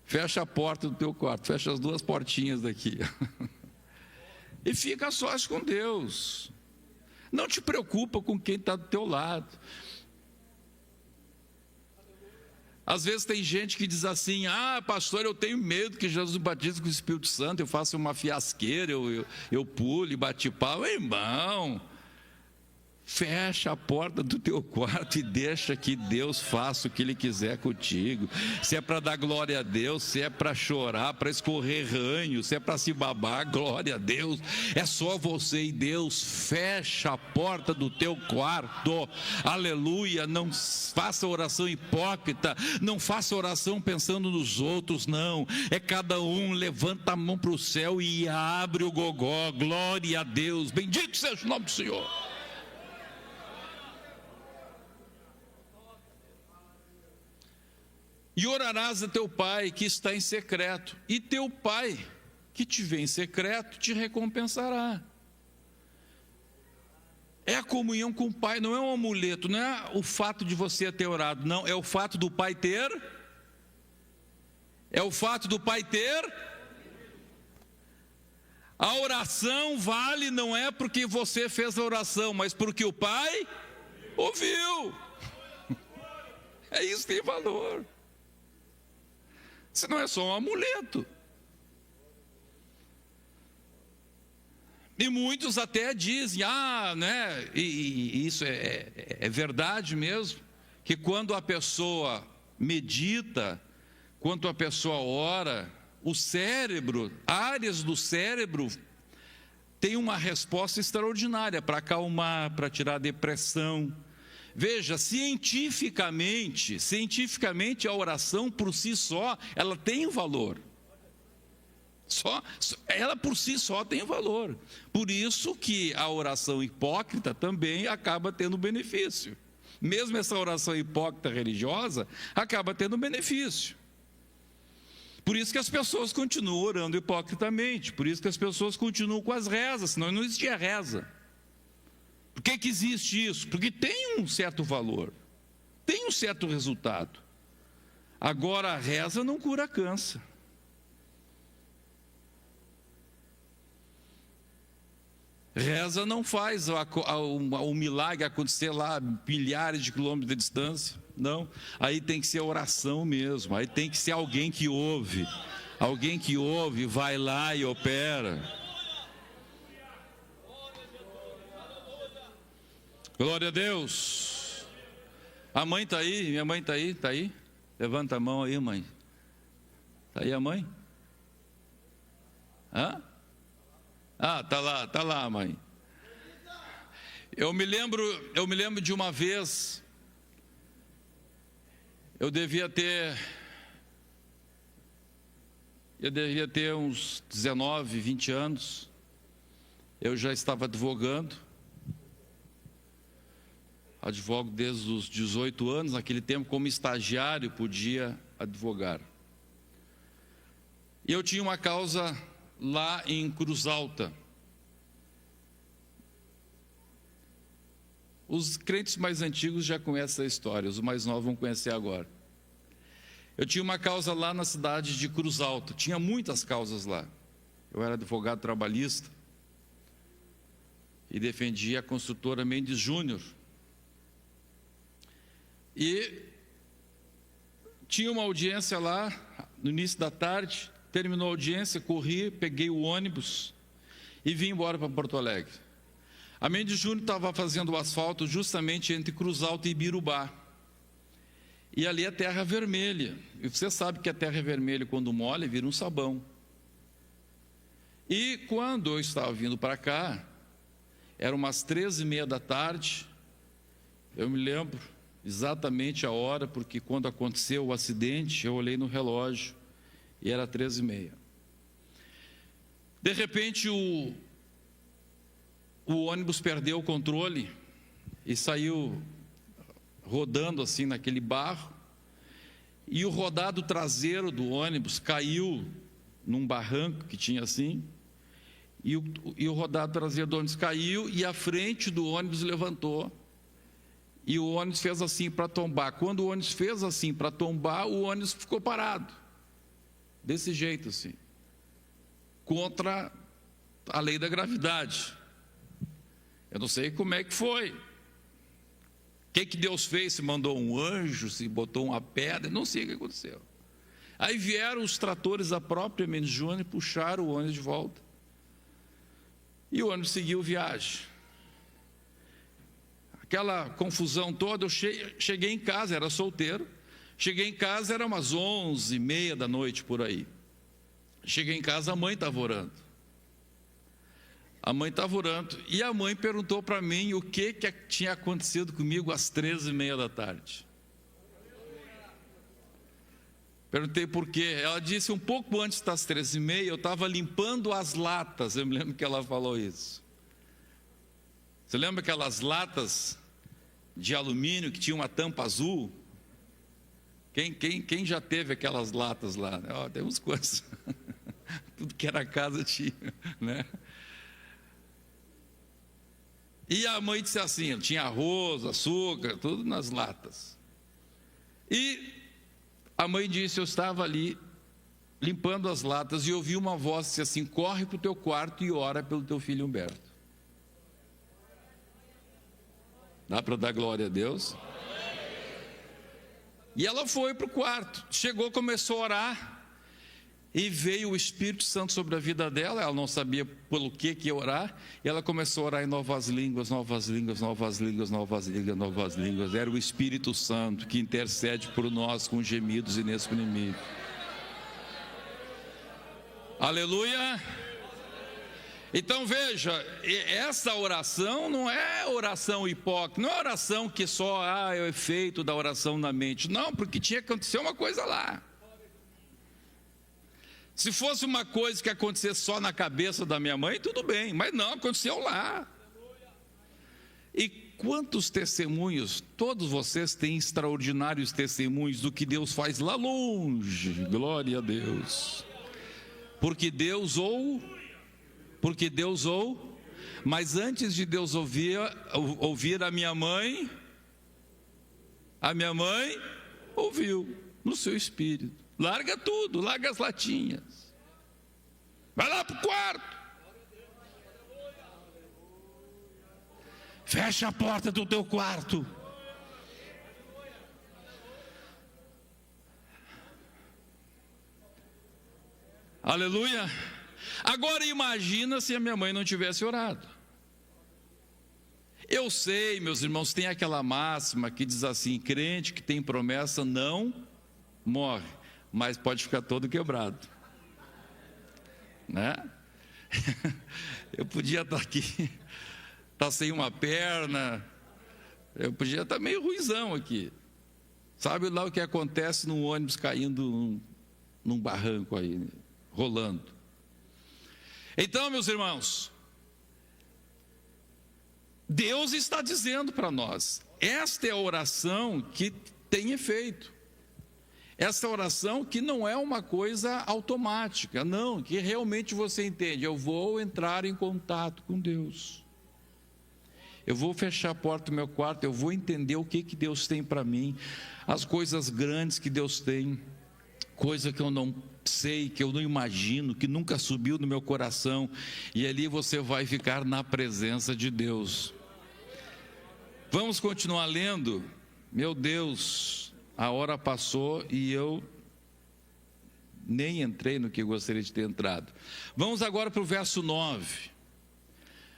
Fecha a porta do teu quarto, fecha as 2 portinhas daqui. E fica a sós com Deus. Não te preocupa com quem está do teu lado. Às vezes tem gente que diz assim: ah, pastor, eu tenho medo que Jesus me batize com o Espírito Santo, eu faço uma fiasqueira, eu pulo e bate pau. Irmão, fecha a porta do teu quarto e deixa que Deus faça o que Ele quiser contigo. Se é para dar glória a Deus, se é para chorar, para escorrer ranho, se é para se babar, glória a Deus. É só você e Deus. Fecha a porta do teu quarto. Aleluia. Não faça oração hipócrita, não faça oração pensando nos outros, não. É cada um levanta a mão para o céu e abre o gogó. Glória a Deus. Bendito seja o nome do Senhor. E orarás a teu Pai que está em secreto, e teu Pai que te vê em secreto te recompensará. É a comunhão com o Pai, não é um amuleto, não é o fato de você ter orado, não, é o fato do Pai ter. É o fato do Pai ter. A oração vale não é porque você fez a oração, mas porque o Pai ouviu. É isso que tem valor. Isso não é só um amuleto. E muitos até dizem, né? E isso é verdade mesmo, que quando a pessoa medita, quando a pessoa ora, o cérebro, áreas do cérebro, tem uma resposta extraordinária para acalmar, para tirar a depressão. Veja, cientificamente a oração por si só, ela tem valor. Ela por si só tem valor. Por isso que a oração hipócrita também acaba tendo benefício. Mesmo essa oração hipócrita religiosa acaba tendo benefício. Por isso que as pessoas continuam orando hipocritamente. Por isso que as pessoas continuam com as rezas, senão não existia reza. Por que existe isso? Porque tem um certo valor, tem um certo resultado. Agora a reza não cura câncer. Reza não faz o milagre acontecer lá milhares de quilômetros de distância. Não, aí tem que ser oração mesmo. Aí tem que ser alguém que ouve. Alguém que ouve, vai lá e opera. Glória a Deus. A mãe está aí, minha mãe está aí, está aí? Levanta a mão aí, mãe. Está aí a mãe? Hã? Ah, tá lá, mãe. Eu me lembro de uma vez, eu devia ter uns 19, 20 anos. Eu já estava advogando. Advogo desde os 18 anos, naquele tempo como estagiário podia advogar. E eu tinha uma causa lá em Cruz Alta. Os crentes mais antigos já conhecem a história, os mais novos vão conhecer agora. Eu tinha uma causa lá na cidade de Cruz Alta, tinha muitas causas lá. Eu era advogado trabalhista e defendia a construtora Mendes Júnior. E tinha uma audiência lá no início da tarde. Terminou a audiência, corri, peguei o ônibus e vim embora para Porto Alegre. A Mendes Júnior estava fazendo o asfalto justamente entre Cruz Alta e Ibirubá. E ali é terra vermelha. E você sabe que a terra vermelha, quando molha, vira um sabão. E quando eu estava vindo para cá, eram umas 13h30 da tarde, eu me lembro exatamente a hora, porque quando aconteceu o acidente, eu olhei no relógio, e era 13h30. De repente o ônibus perdeu o controle e saiu rodando assim naquele barro, e o rodado traseiro do ônibus caiu num barranco que tinha assim, e o rodado traseiro do ônibus caiu, e a frente do ônibus levantou, e o ônibus fez assim para tombar. Quando o ônibus fez assim para tombar, o ônibus ficou parado. Desse jeito assim, contra a lei da gravidade. Eu não sei como é que foi. O que Deus fez? Se mandou um anjo, se botou uma pedra, não sei o que aconteceu. Aí vieram os tratores da própria Mendes Júnior e puxaram o ônibus de volta. E o ônibus seguiu viagem. Aquela confusão toda, eu cheguei em casa, era solteiro. Cheguei em casa, era umas 11h30 da noite, por aí. Cheguei em casa, a mãe estava orando. A mãe estava orando. E a mãe perguntou para mim o que tinha acontecido comigo às 13h30 da tarde. Perguntei por quê. Ela disse, um pouco antes das 13h30, eu estava limpando as latas. Eu me lembro que ela falou isso. Você lembra aquelas latas de alumínio que tinha uma tampa azul? Quem já teve aquelas latas lá? Tem uns quantos. Tudo que era casa tinha, né? E a mãe disse assim, tinha arroz, açúcar, tudo nas latas. E a mãe disse, eu estava ali limpando as latas e ouvi uma voz que disse assim, corre para o teu quarto e ora pelo teu filho Humberto. Dá para dar glória a Deus? E ela foi para o quarto, chegou, começou a orar, e veio o Espírito Santo sobre a vida dela. Ela não sabia pelo que ia orar, e ela começou a orar em novas línguas, novas línguas, novas línguas, novas línguas, novas línguas. Era o Espírito Santo que intercede por nós com gemidos inexprimíveis. Aleluia! Então veja, essa oração não é oração hipócrita, não é oração que só é o efeito da oração na mente, não, porque tinha que acontecer uma coisa lá. Se fosse uma coisa que acontecesse só na cabeça da minha mãe, tudo bem, mas não, aconteceu lá. E quantos testemunhos, todos vocês têm extraordinários testemunhos do que Deus faz lá longe, glória a Deus. Porque Deus mas antes de Deus ouvir a minha mãe ouviu no seu espírito. Larga tudo, larga as latinhas, vai lá para o quarto. Fecha a porta do teu quarto. Aleluia. Agora imagina se a minha mãe não tivesse orado. Eu sei, meus irmãos, tem aquela máxima que diz assim: crente que tem promessa não morre, mas pode ficar todo quebrado, né? Eu podia estar aqui, estar sem uma perna, eu podia estar meio ruizão aqui. Sabe lá o que acontece num ônibus caindo num barranco aí, rolando. Então, meus irmãos, Deus está dizendo para nós, esta é a oração que tem efeito. Esta oração que não é uma coisa automática, não, que realmente você entende, eu vou entrar em contato com Deus. Eu vou fechar a porta do meu quarto, eu vou entender o que Deus tem para mim, as coisas grandes que Deus tem, coisa que eu não sei, que eu não imagino, que nunca subiu no meu coração, e ali você vai ficar na presença de Deus. Vamos continuar lendo. Meu Deus, a hora passou e eu nem entrei no que eu gostaria de ter entrado. Vamos agora para o verso 9.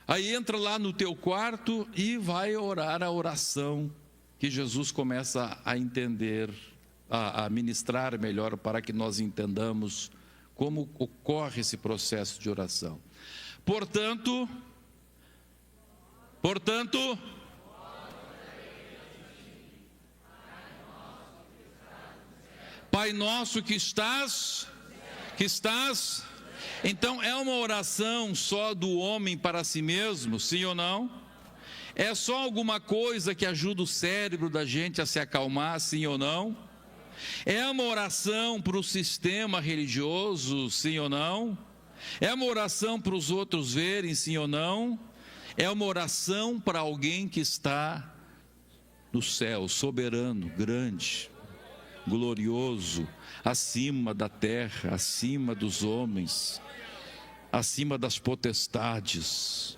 Aí entra lá no teu quarto e vai orar a oração que Jesus começa a entender, a ministrar melhor, para que nós entendamos como ocorre esse processo de oração. Portanto, Pai nosso que estás, então é uma oração só do homem para si mesmo, sim ou não? É só alguma coisa que ajuda o cérebro da gente a se acalmar, sim ou não? É uma oração para o sistema religioso, sim ou não? É uma oração para os outros verem, sim ou não? É uma oração para alguém que está no céu, soberano, grande, glorioso, acima da terra, acima dos homens, acima das potestades.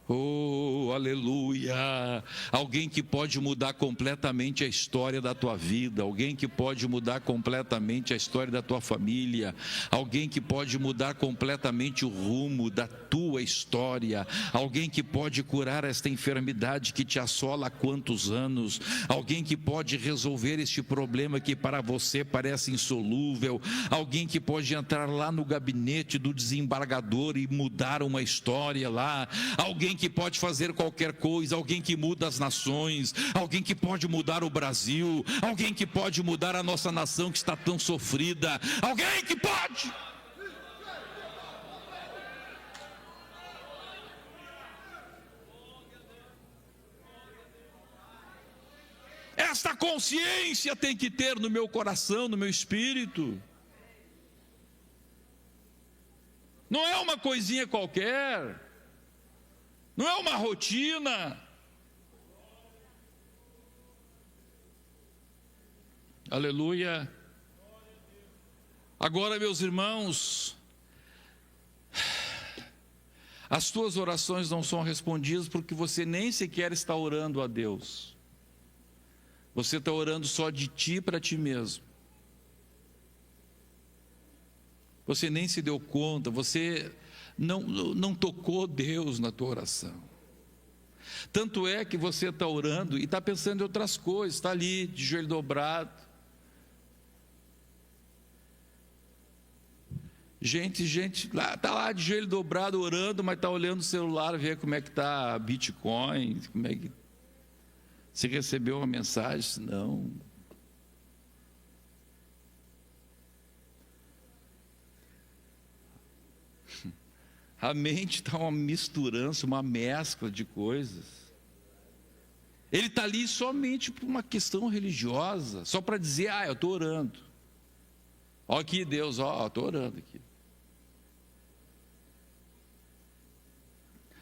Oh, aleluia! Alguém que pode mudar completamente a história da tua vida, alguém que pode mudar completamente a história da tua família, alguém que pode mudar completamente o rumo da tua história, alguém que pode curar esta enfermidade que te assola há quantos anos, alguém que pode resolver este problema que para você parece insolúvel, alguém que pode entrar lá no gabinete do desembargador e mudar uma história lá, alguém que pode fazer qualquer coisa, alguém que muda as nações, alguém que pode mudar o Brasil, alguém que pode mudar a nossa nação que está tão sofrida, alguém que pode. Esta consciência tem que ter no meu coração, no meu espírito. Não é uma coisinha qualquer, não é uma rotina. Aleluia. Agora, meus irmãos, as tuas orações não são respondidas porque você nem sequer está orando a Deus. Você está orando só de ti para ti mesmo. Você nem se deu conta, você não tocou Deus na tua oração. Tanto é que você está orando e está pensando em outras coisas, está ali de joelho dobrado. Gente está lá de joelho dobrado orando, mas está olhando o celular, ver como é que está Bitcoin, como é que se recebeu uma mensagem, não. A mente está uma misturança, uma mescla de coisas. Ele está ali somente por uma questão religiosa, só para dizer, eu estou orando. Ó aqui Deus, estou orando aqui.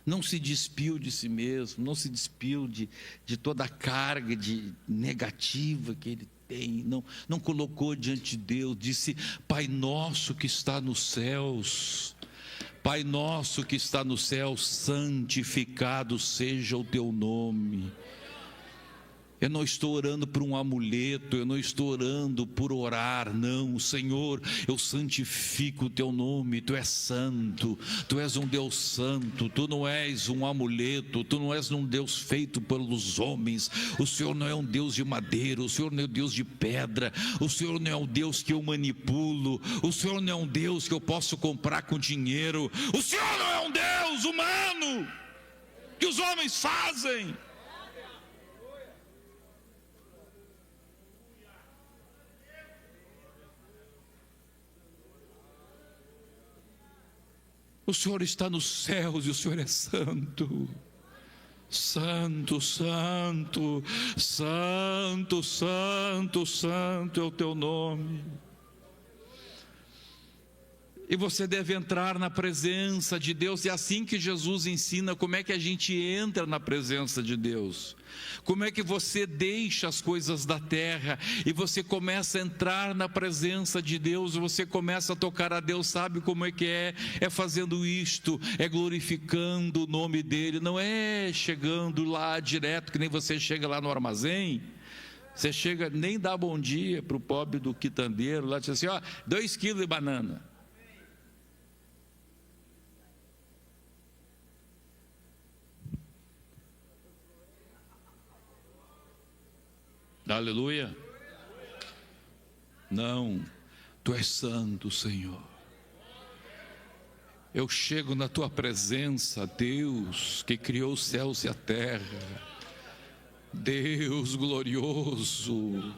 Não se despiu de si mesmo, não se despiu de toda a carga negativa que ele tem, não colocou diante de Deus, disse, Pai nosso que está nos céus, Pai nosso que está no céu, santificado seja o teu nome. Eu não estou orando por um amuleto, eu não estou orando por orar, não. Senhor, eu santifico o teu nome, tu és santo, tu és um Deus santo, tu não és um amuleto, tu não és um Deus feito pelos homens, o Senhor não é um Deus de madeira, o Senhor não é um Deus de pedra, o Senhor não é um Deus que eu manipulo, o Senhor não é um Deus que eu posso comprar com dinheiro, o Senhor não é um Deus humano, que os homens fazem. O Senhor está nos céus e o Senhor é santo. Santo, santo, santo, santo, santo é o teu nome. E você deve entrar na presença de Deus. É assim que Jesus ensina como é que a gente entra na presença de Deus. Como é que você deixa as coisas da terra e você começa a entrar na presença de Deus, você começa a tocar a Deus. Sabe como é que é? É fazendo isto, é glorificando o nome dEle. Não é chegando lá direto, que nem você chega lá no armazém. Você chega, nem dá bom dia para o pobre do quitandeiro lá, diz assim, 2 quilos de banana. Aleluia. Não, tu és santo, Senhor. Eu chego na tua presença, Deus que criou os céus e a terra, Deus glorioso,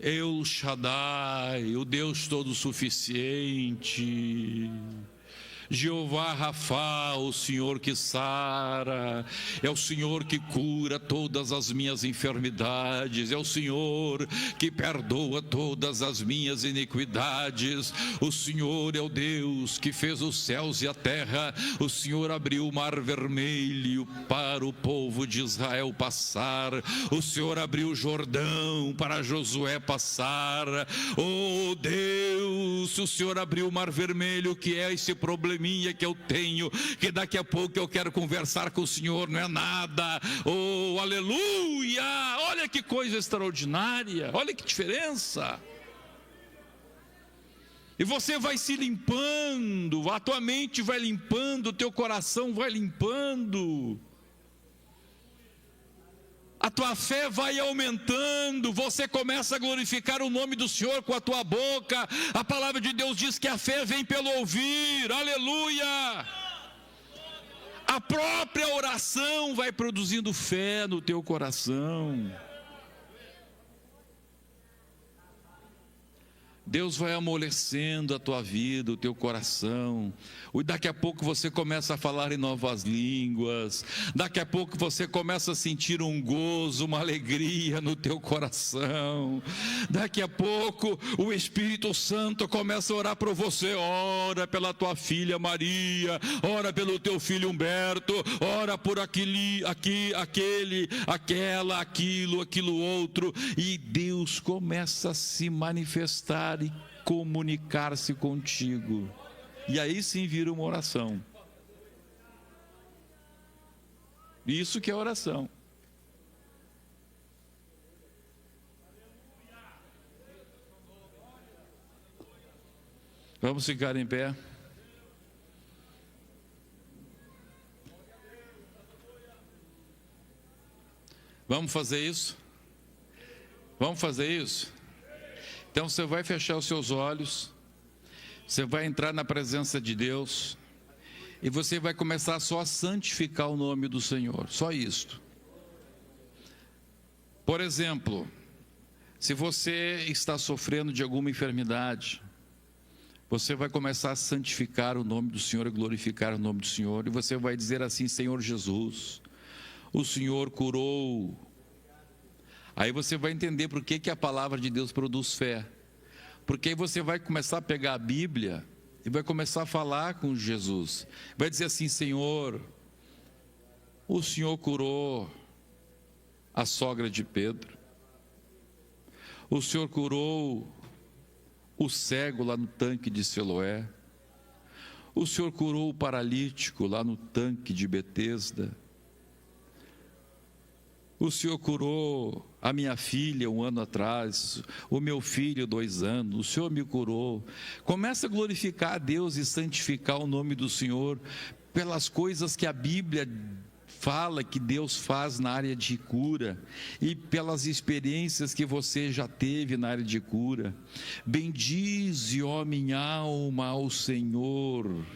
El Shaddai, o Deus todo suficiente, Jeová Rafa, o Senhor que sara, é o Senhor que cura todas as minhas enfermidades, é o Senhor que perdoa todas as minhas iniquidades, o Senhor é o Deus que fez os céus e a terra, o Senhor abriu o mar vermelho para o povo de Israel passar, o Senhor abriu o Jordão para Josué passar, oh Deus, o Senhor abriu o mar vermelho, que é esse probleminha que eu tenho, que daqui a pouco eu quero conversar com o Senhor, não é nada, oh aleluia, olha que coisa extraordinária, olha que diferença. E você vai se limpando, a tua mente vai limpando, o teu coração vai limpando, a tua fé vai aumentando, você começa a glorificar o nome do Senhor com a tua boca. A palavra de Deus diz que a fé vem pelo ouvir, aleluia. A própria oração vai produzindo fé no teu coração. Deus vai amolecendo a tua vida, o teu coração. E daqui a pouco você começa a falar em novas línguas. Daqui a pouco você começa a sentir um gozo, uma alegria no teu coração. Daqui a pouco o Espírito Santo começa a orar por você. Ora pela tua filha Maria, ora pelo teu filho Humberto, ora por aquilo, aquilo outro. E Deus começa a se manifestar e comunicar-se contigo, e aí sim vira uma oração. Isso que é oração. Vamos ficar em pé. Vamos fazer isso? Vamos fazer isso? Então você vai fechar os seus olhos, você vai entrar na presença de Deus, e você vai começar só a santificar o nome do Senhor, só isto. Por exemplo, se você está sofrendo de alguma enfermidade, você vai começar a santificar o nome do Senhor e glorificar o nome do Senhor, e você vai dizer assim: Senhor Jesus, o Senhor curou. Aí você vai entender por que a palavra de Deus produz fé. Porque aí você vai começar a pegar a Bíblia e vai começar a falar com Jesus. Vai dizer assim: Senhor, o Senhor curou a sogra de Pedro. O Senhor curou o cego lá no tanque de Siloé. O Senhor curou o paralítico lá no tanque de Betesda. O Senhor curou a minha filha 1 ano atrás, o meu filho 2 anos, o Senhor me curou. Começa a glorificar a Deus e santificar o nome do Senhor pelas coisas que a Bíblia fala que Deus faz na área de cura e pelas experiências que você já teve na área de cura. Bendize, ó minha alma, ao Senhor,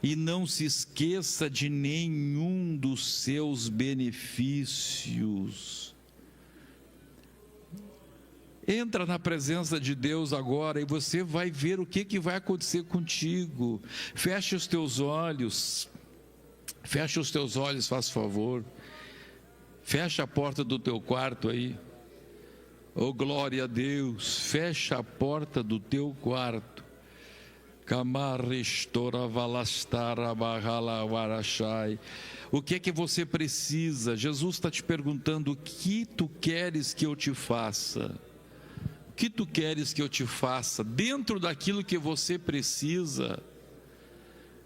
e não se esqueça de nenhum dos seus benefícios. Entra na presença de Deus agora e você vai ver o que vai acontecer contigo. Fecha os teus olhos. Fecha os teus olhos, faz favor. Fecha a porta do teu quarto aí. Oh, glória a Deus. Fecha a porta do teu quarto. O que você precisa? Jesus está te perguntando: o que tu queres que eu te faça? O que tu queres que eu te faça? Dentro daquilo que você precisa,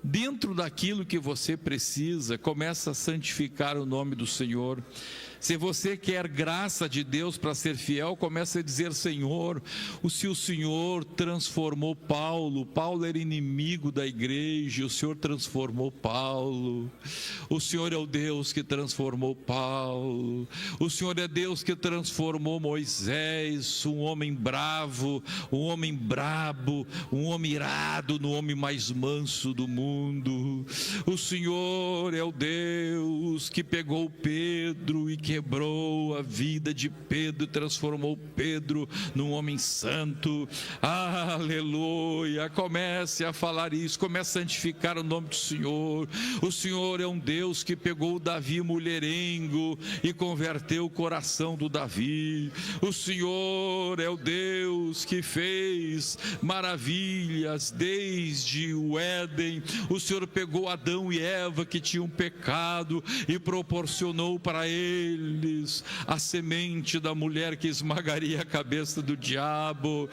dentro daquilo que você precisa, começa a santificar o nome do Senhor. Se você quer graça de Deus para ser fiel, comece a dizer: Senhor, se o Senhor transformou Paulo era inimigo da igreja, o Senhor transformou Paulo. O Senhor é o Deus que transformou Paulo. O Senhor é Deus que transformou Moisés, um homem bravo, um homem brabo, um homem irado, no homem mais manso do mundo. O Senhor é o Deus que pegou Pedro e quebrou a vida de Pedro, transformou Pedro num homem santo. Aleluia! Comece a falar isso, comece a santificar o nome do Senhor. O Senhor é um Deus que pegou o Davi mulherengo e converteu o coração do Davi. O Senhor é o Deus que fez maravilhas desde o Éden. O Senhor pegou Adão e Eva que tinham pecado e proporcionou para eles a semente da mulher que esmagaria a cabeça do diabo.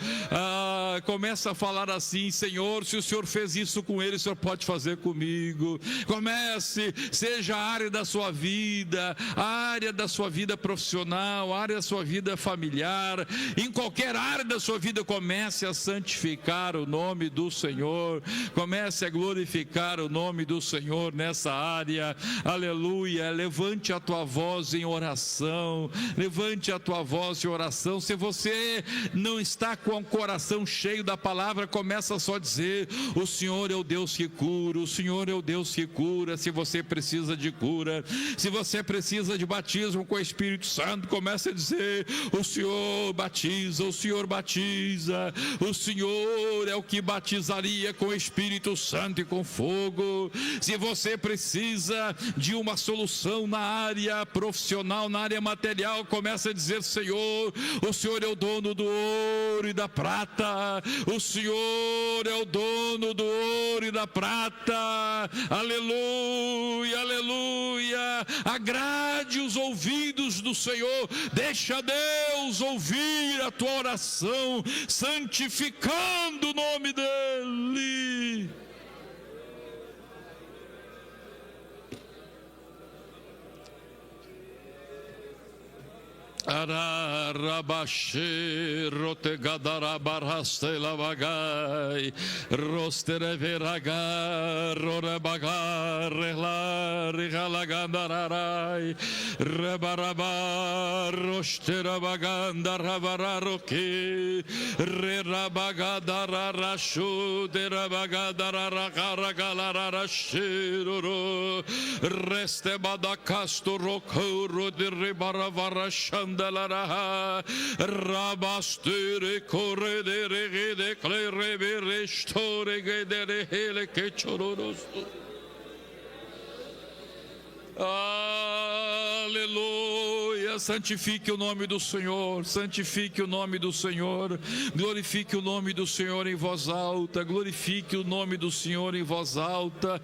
Começa a falar assim: Senhor, se o Senhor fez isso com ele, o Senhor pode fazer comigo. Comece, seja a área da sua vida, a área da sua vida profissional, a área da sua vida familiar, em qualquer área da sua vida, comece a santificar o nome do Senhor, comece a glorificar o nome do Senhor nessa área. Aleluia! Levante a tua voz em oração, levante a tua voz em oração. Se você não está com o coração cheio da palavra, começa só a dizer: o Senhor é o Deus que cura, o Senhor é o Deus que cura. Se você precisa de cura, se você precisa de batismo com o Espírito Santo, começa a dizer: o Senhor batiza, o Senhor batiza, o Senhor é o que batizaria com o Espírito Santo e com fogo. Se você precisa de uma solução na área profissional, na área material, começa a dizer: Senhor, o Senhor é o dono do ouro e da prata, o Senhor é o dono do ouro e da prata. Aleluia, aleluia. Agrade os ouvidos do Senhor, deixa Deus ouvir a tua oração, santificando o nome dEle. Ararabashe rotegadarabarastela bagai rostereveraga rorebagar regalagandararai rebaraba rosterabagandarabaroke rerabagadararashu derabagadararagaragalarashiruru restebadakasto rokuro deribaravarashanda rabastere corredere de clere restore gedere hele que chororosto. Aleluia, Aleluia, santifique o nome do Senhor, santifique o nome do Senhor, glorifique o nome do Senhor em voz alta, glorifique o nome do Senhor em voz alta.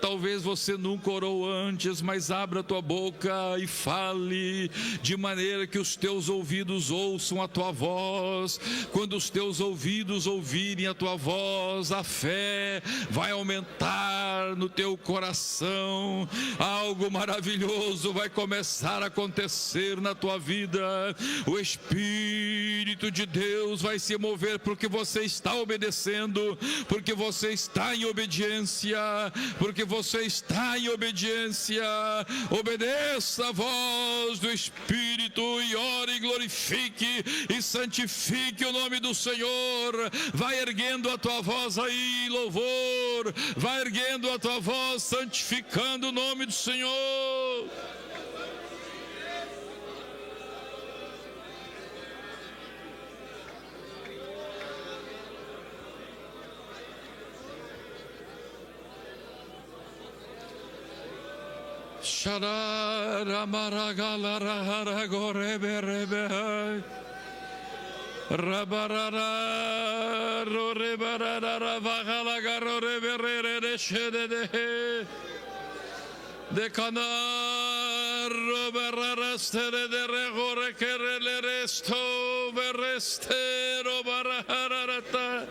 Talvez você nunca orou antes, mas abra a tua boca e fale, de maneira que os teus ouvidos ouçam a tua voz. Quando os teus ouvidos ouvirem a tua voz, a fé vai aumentar no teu coração, algo maravilhoso vai começar a acontecer na tua vida. O Espírito de Deus vai se mover porque você está obedecendo, porque você está em obediência, porque você está em obediência. Obedeça a voz do Espírito e ore e glorifique e santifique o nome do Senhor. Vai erguendo a tua voz aí, louvor, vai erguendo a tua voz, santificando o nome do Senhor. Sharara maragalara goreberebe rabarara rorebarara vagalaga roreberere shedede decanar roberara stere de regore kerele resto berestero baraharata.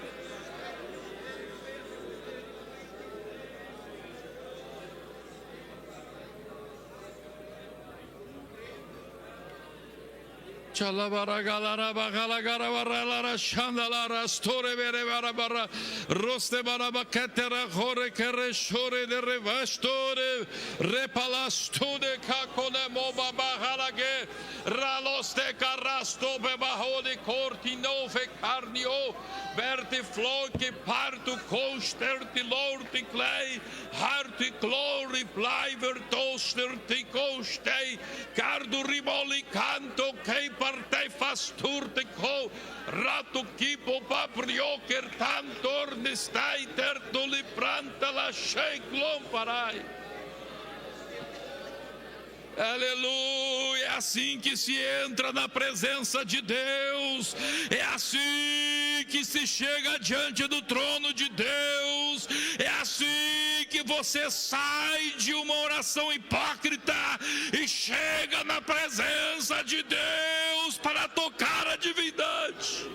Chalabara galara bagala gara barala shandalara store bere bara bara roste bara baketera hore kere shore de revastore repalastude kakole moba bahalage raloste carasto bebaholi cortino fe carnio berti floki partu koster ti lorti clay harti glory flyver toaster ti koste cardu rimoli canto che parte fasturte co rato kipo paprioker tantor nestai tertoli pranta la sheklon parai. Aleluia, é assim que se entra na presença de Deus, é assim que se chega diante do trono de Deus, é assim que você sai de uma oração hipócrita e chega na presença de Deus para tocar a divindade.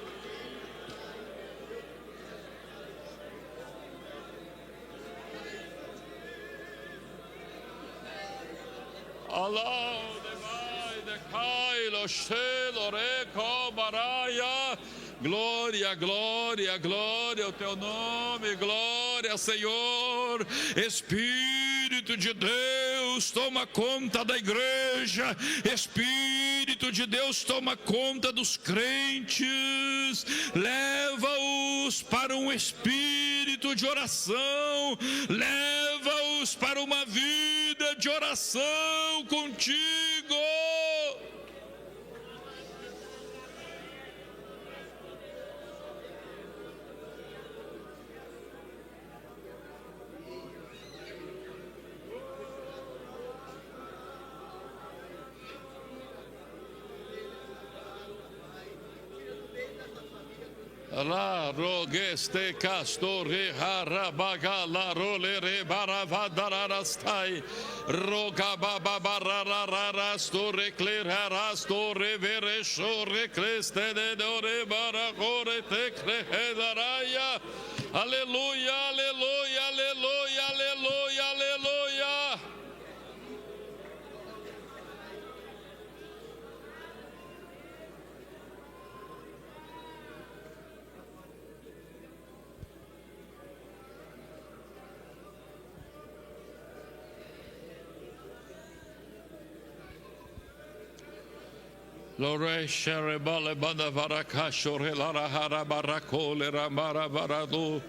Allah de vai lo cielo reco baraia. Glória, glória, glória ao teu nome, glória, Senhor. Espírito de Deus, toma conta da igreja. Espírito de Deus, toma conta dos crentes. Leva-os para um espírito de oração. Leva-os para uma vida de oração contigo. La rogeste castore harabaga la rolere baravadarastai roga baba barara store clera store vere shore creste de dore baragore te credaraya. Aleluia, aleluia, aleluia, aleluia, aleluia. Lore shere bale banda varaka shore lara hara barakole ramara barado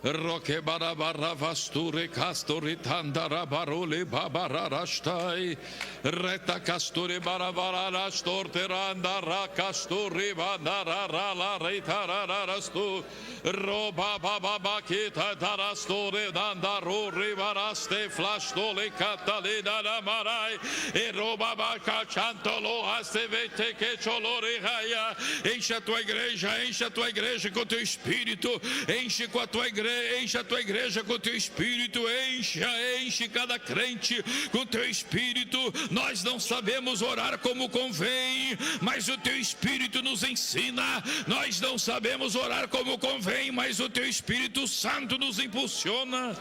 Roque barabaravasture castori tandarabarole babararastai. Reta casture barabararastor teranda rakastori bandarara reitararastu. Roba baba kita darastore dandaro ribaraste flastole catalina namarai. E roba baca chantolo astevete que cholore raia. Enche a tua igreja com teu espírito. Enche com a tua igreja. Enche a tua igreja com o teu espírito, enche cada crente com o teu espírito. Nós não sabemos orar como convém, mas o teu espírito nos ensina. Nós não sabemos orar como convém, mas o teu Espírito Santo nos impulsiona.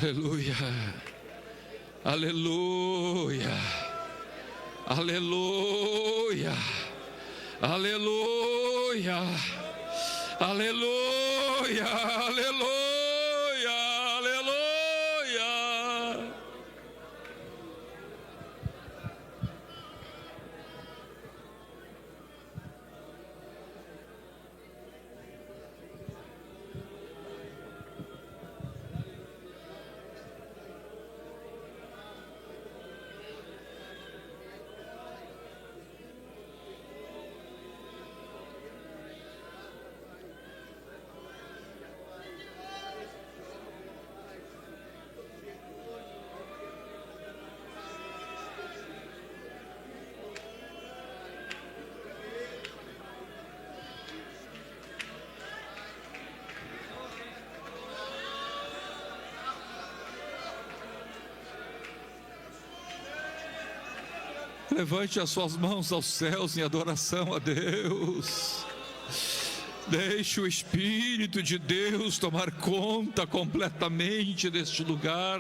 Aleluia, aleluia, aleluia, aleluia, aleluia, aleluia, aleluia. Levante as suas mãos aos céus em adoração a Deus. Deixe o Espírito de Deus tomar conta completamente deste lugar.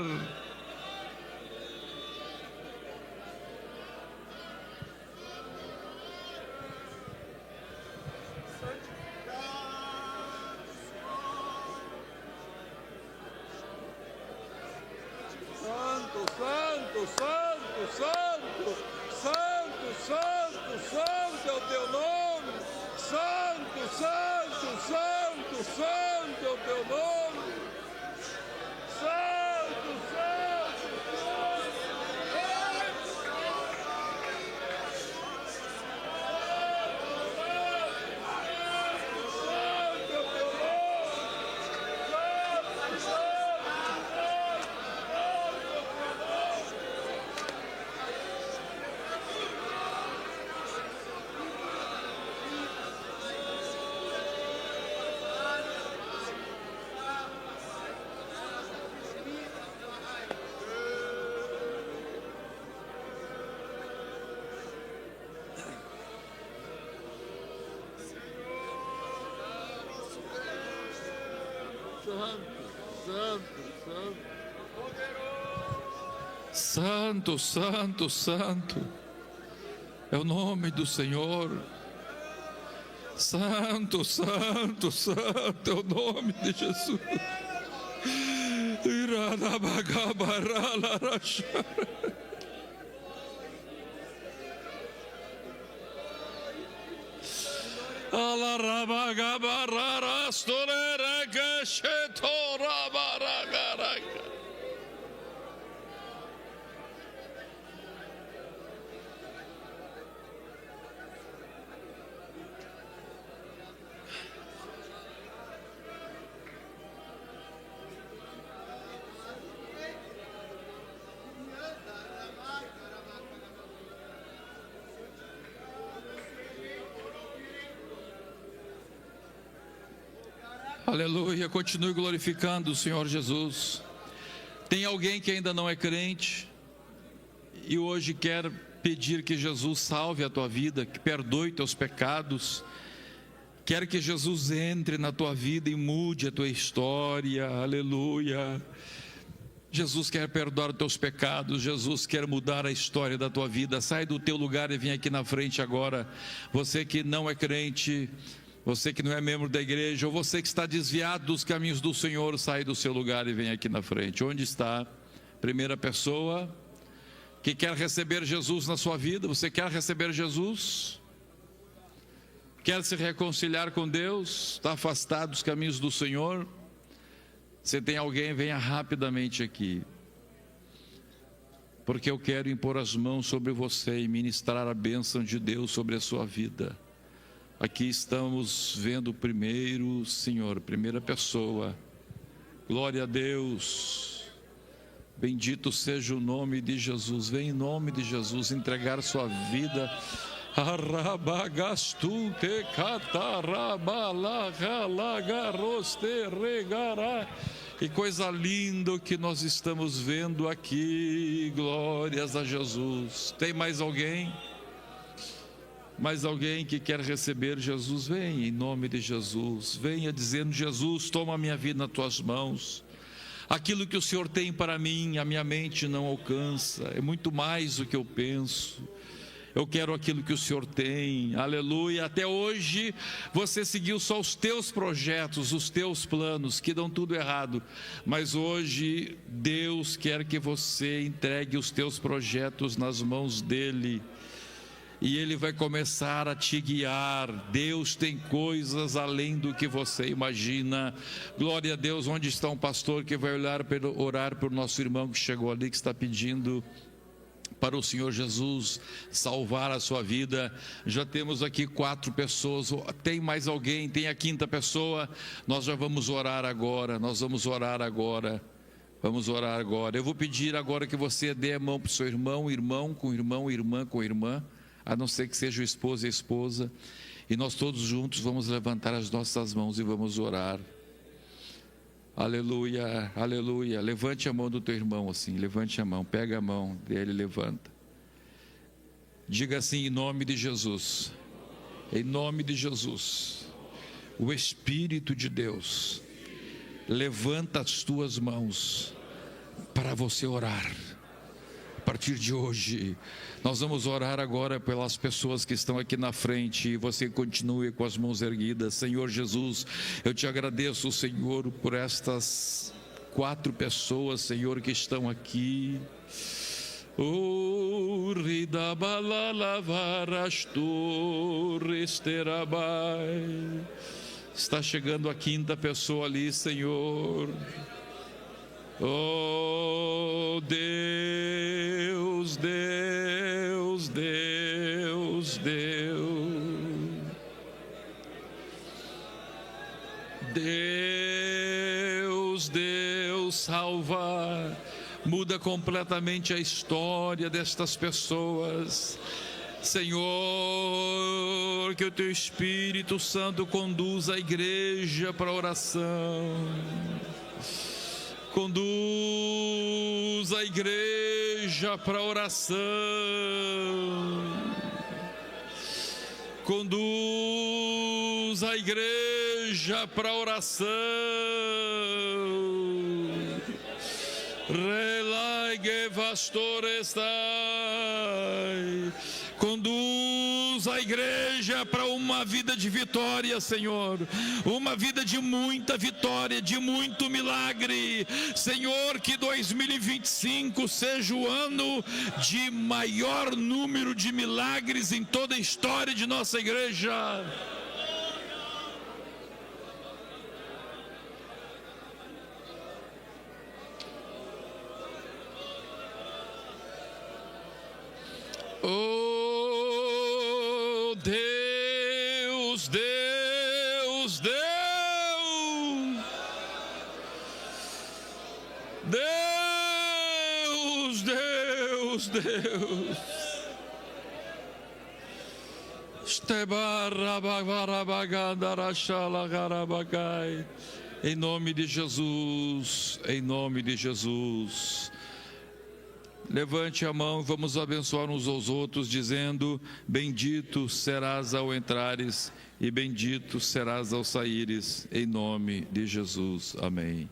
Santo, santo, santo, santo, santo, santo, santo é o teu nome. Santo, santo, santo, santo é o teu nome. Santo, santo, Santo, santo, santo é o nome do Senhor. Santo, santo, santo é o nome de Jesus. Aleluia, continue glorificando o Senhor Jesus. Tem alguém que ainda não é crente e hoje quer pedir que Jesus salve a tua vida, que perdoe teus pecados, quer que Jesus entre na tua vida e mude a tua história. Aleluia. Jesus quer perdoar os teus pecados, Jesus quer mudar a história da tua vida. Sai do teu lugar e vem aqui na frente agora. Você que não é crente, você que não é membro da igreja, ou você que está desviado dos caminhos do Senhor, sai do seu lugar e vem aqui na frente. Onde está? Primeira pessoa que quer receber Jesus na sua vida. Você quer receber Jesus? Quer se reconciliar com Deus? Está afastado dos caminhos do Senhor? Se tem alguém, venha rapidamente aqui, porque eu quero impor as mãos sobre você e ministrar a bênção de Deus sobre a sua vida. Aqui estamos vendo o primeiro, Senhor, primeira pessoa. Glória a Deus. Bendito seja o nome de Jesus. Vem em nome de Jesus entregar sua vida. Arabagastulte catarabalagalagaroste regará. Que coisa linda que nós estamos vendo aqui. Glórias a Jesus. Tem mais alguém? Mais alguém que quer receber Jesus? Vem em nome de Jesus. Venha dizendo: Jesus, toma a minha vida nas tuas mãos. Aquilo que o Senhor tem para mim, a minha mente não alcança. É muito mais do que eu penso. Eu quero aquilo que o Senhor tem, aleluia. Até hoje você seguiu só os teus projetos, os teus planos, que dão tudo errado. Mas hoje Deus quer que você entregue os teus projetos nas mãos dEle. E Ele vai começar a te guiar. Deus tem coisas além do que você imagina. Glória a Deus. Onde está um pastor que vai orar por nosso irmão que chegou ali, que está pedindo para o Senhor Jesus salvar a sua vida? Já temos aqui 4 pessoas. Tem mais alguém? Tem a 5ª pessoa? Nós já vamos orar agora. Vamos orar agora. Eu vou pedir agora que você dê a mão para o seu irmão, irmão com irmão, irmã com irmã, a não ser que seja o esposo e a esposa. E nós todos juntos vamos levantar as nossas mãos e vamos orar. Aleluia, aleluia. Levante a mão do teu irmão assim, levante a mão, pega a mão dele, levanta. Diga assim: em nome de Jesus, em nome de Jesus, o Espírito de Deus levanta as tuas mãos para você orar. A partir de hoje, nós vamos orar agora pelas pessoas que estão aqui na frente, e você continue com as mãos erguidas. Senhor Jesus, eu te agradeço, Senhor, por estas 4 pessoas, Senhor, que estão aqui. Está chegando a 5ª pessoa ali, Senhor. Oh Deus, Deus, Deus, Deus, Deus, Deus, salva, muda completamente a história destas pessoas. Senhor, que o teu Espírito Santo conduza a igreja para a oração. Conduz a igreja para a oração. Conduz a igreja para a oração. Relague vastorestai. Conduz a igreja para uma vida de vitória, Senhor. Uma vida de muita vitória, de muito milagre. Senhor, que 2025 seja o ano de maior número de milagres em toda a história de nossa igreja. Oh Deus, Deus, Deus, Deus, Deus, Deus. Em nome de Jesus, em nome de Jesus. Levante a mão e vamos abençoar uns aos outros, dizendo: bendito serás ao entrares e bendito serás ao saíres, em nome de Jesus. Amém.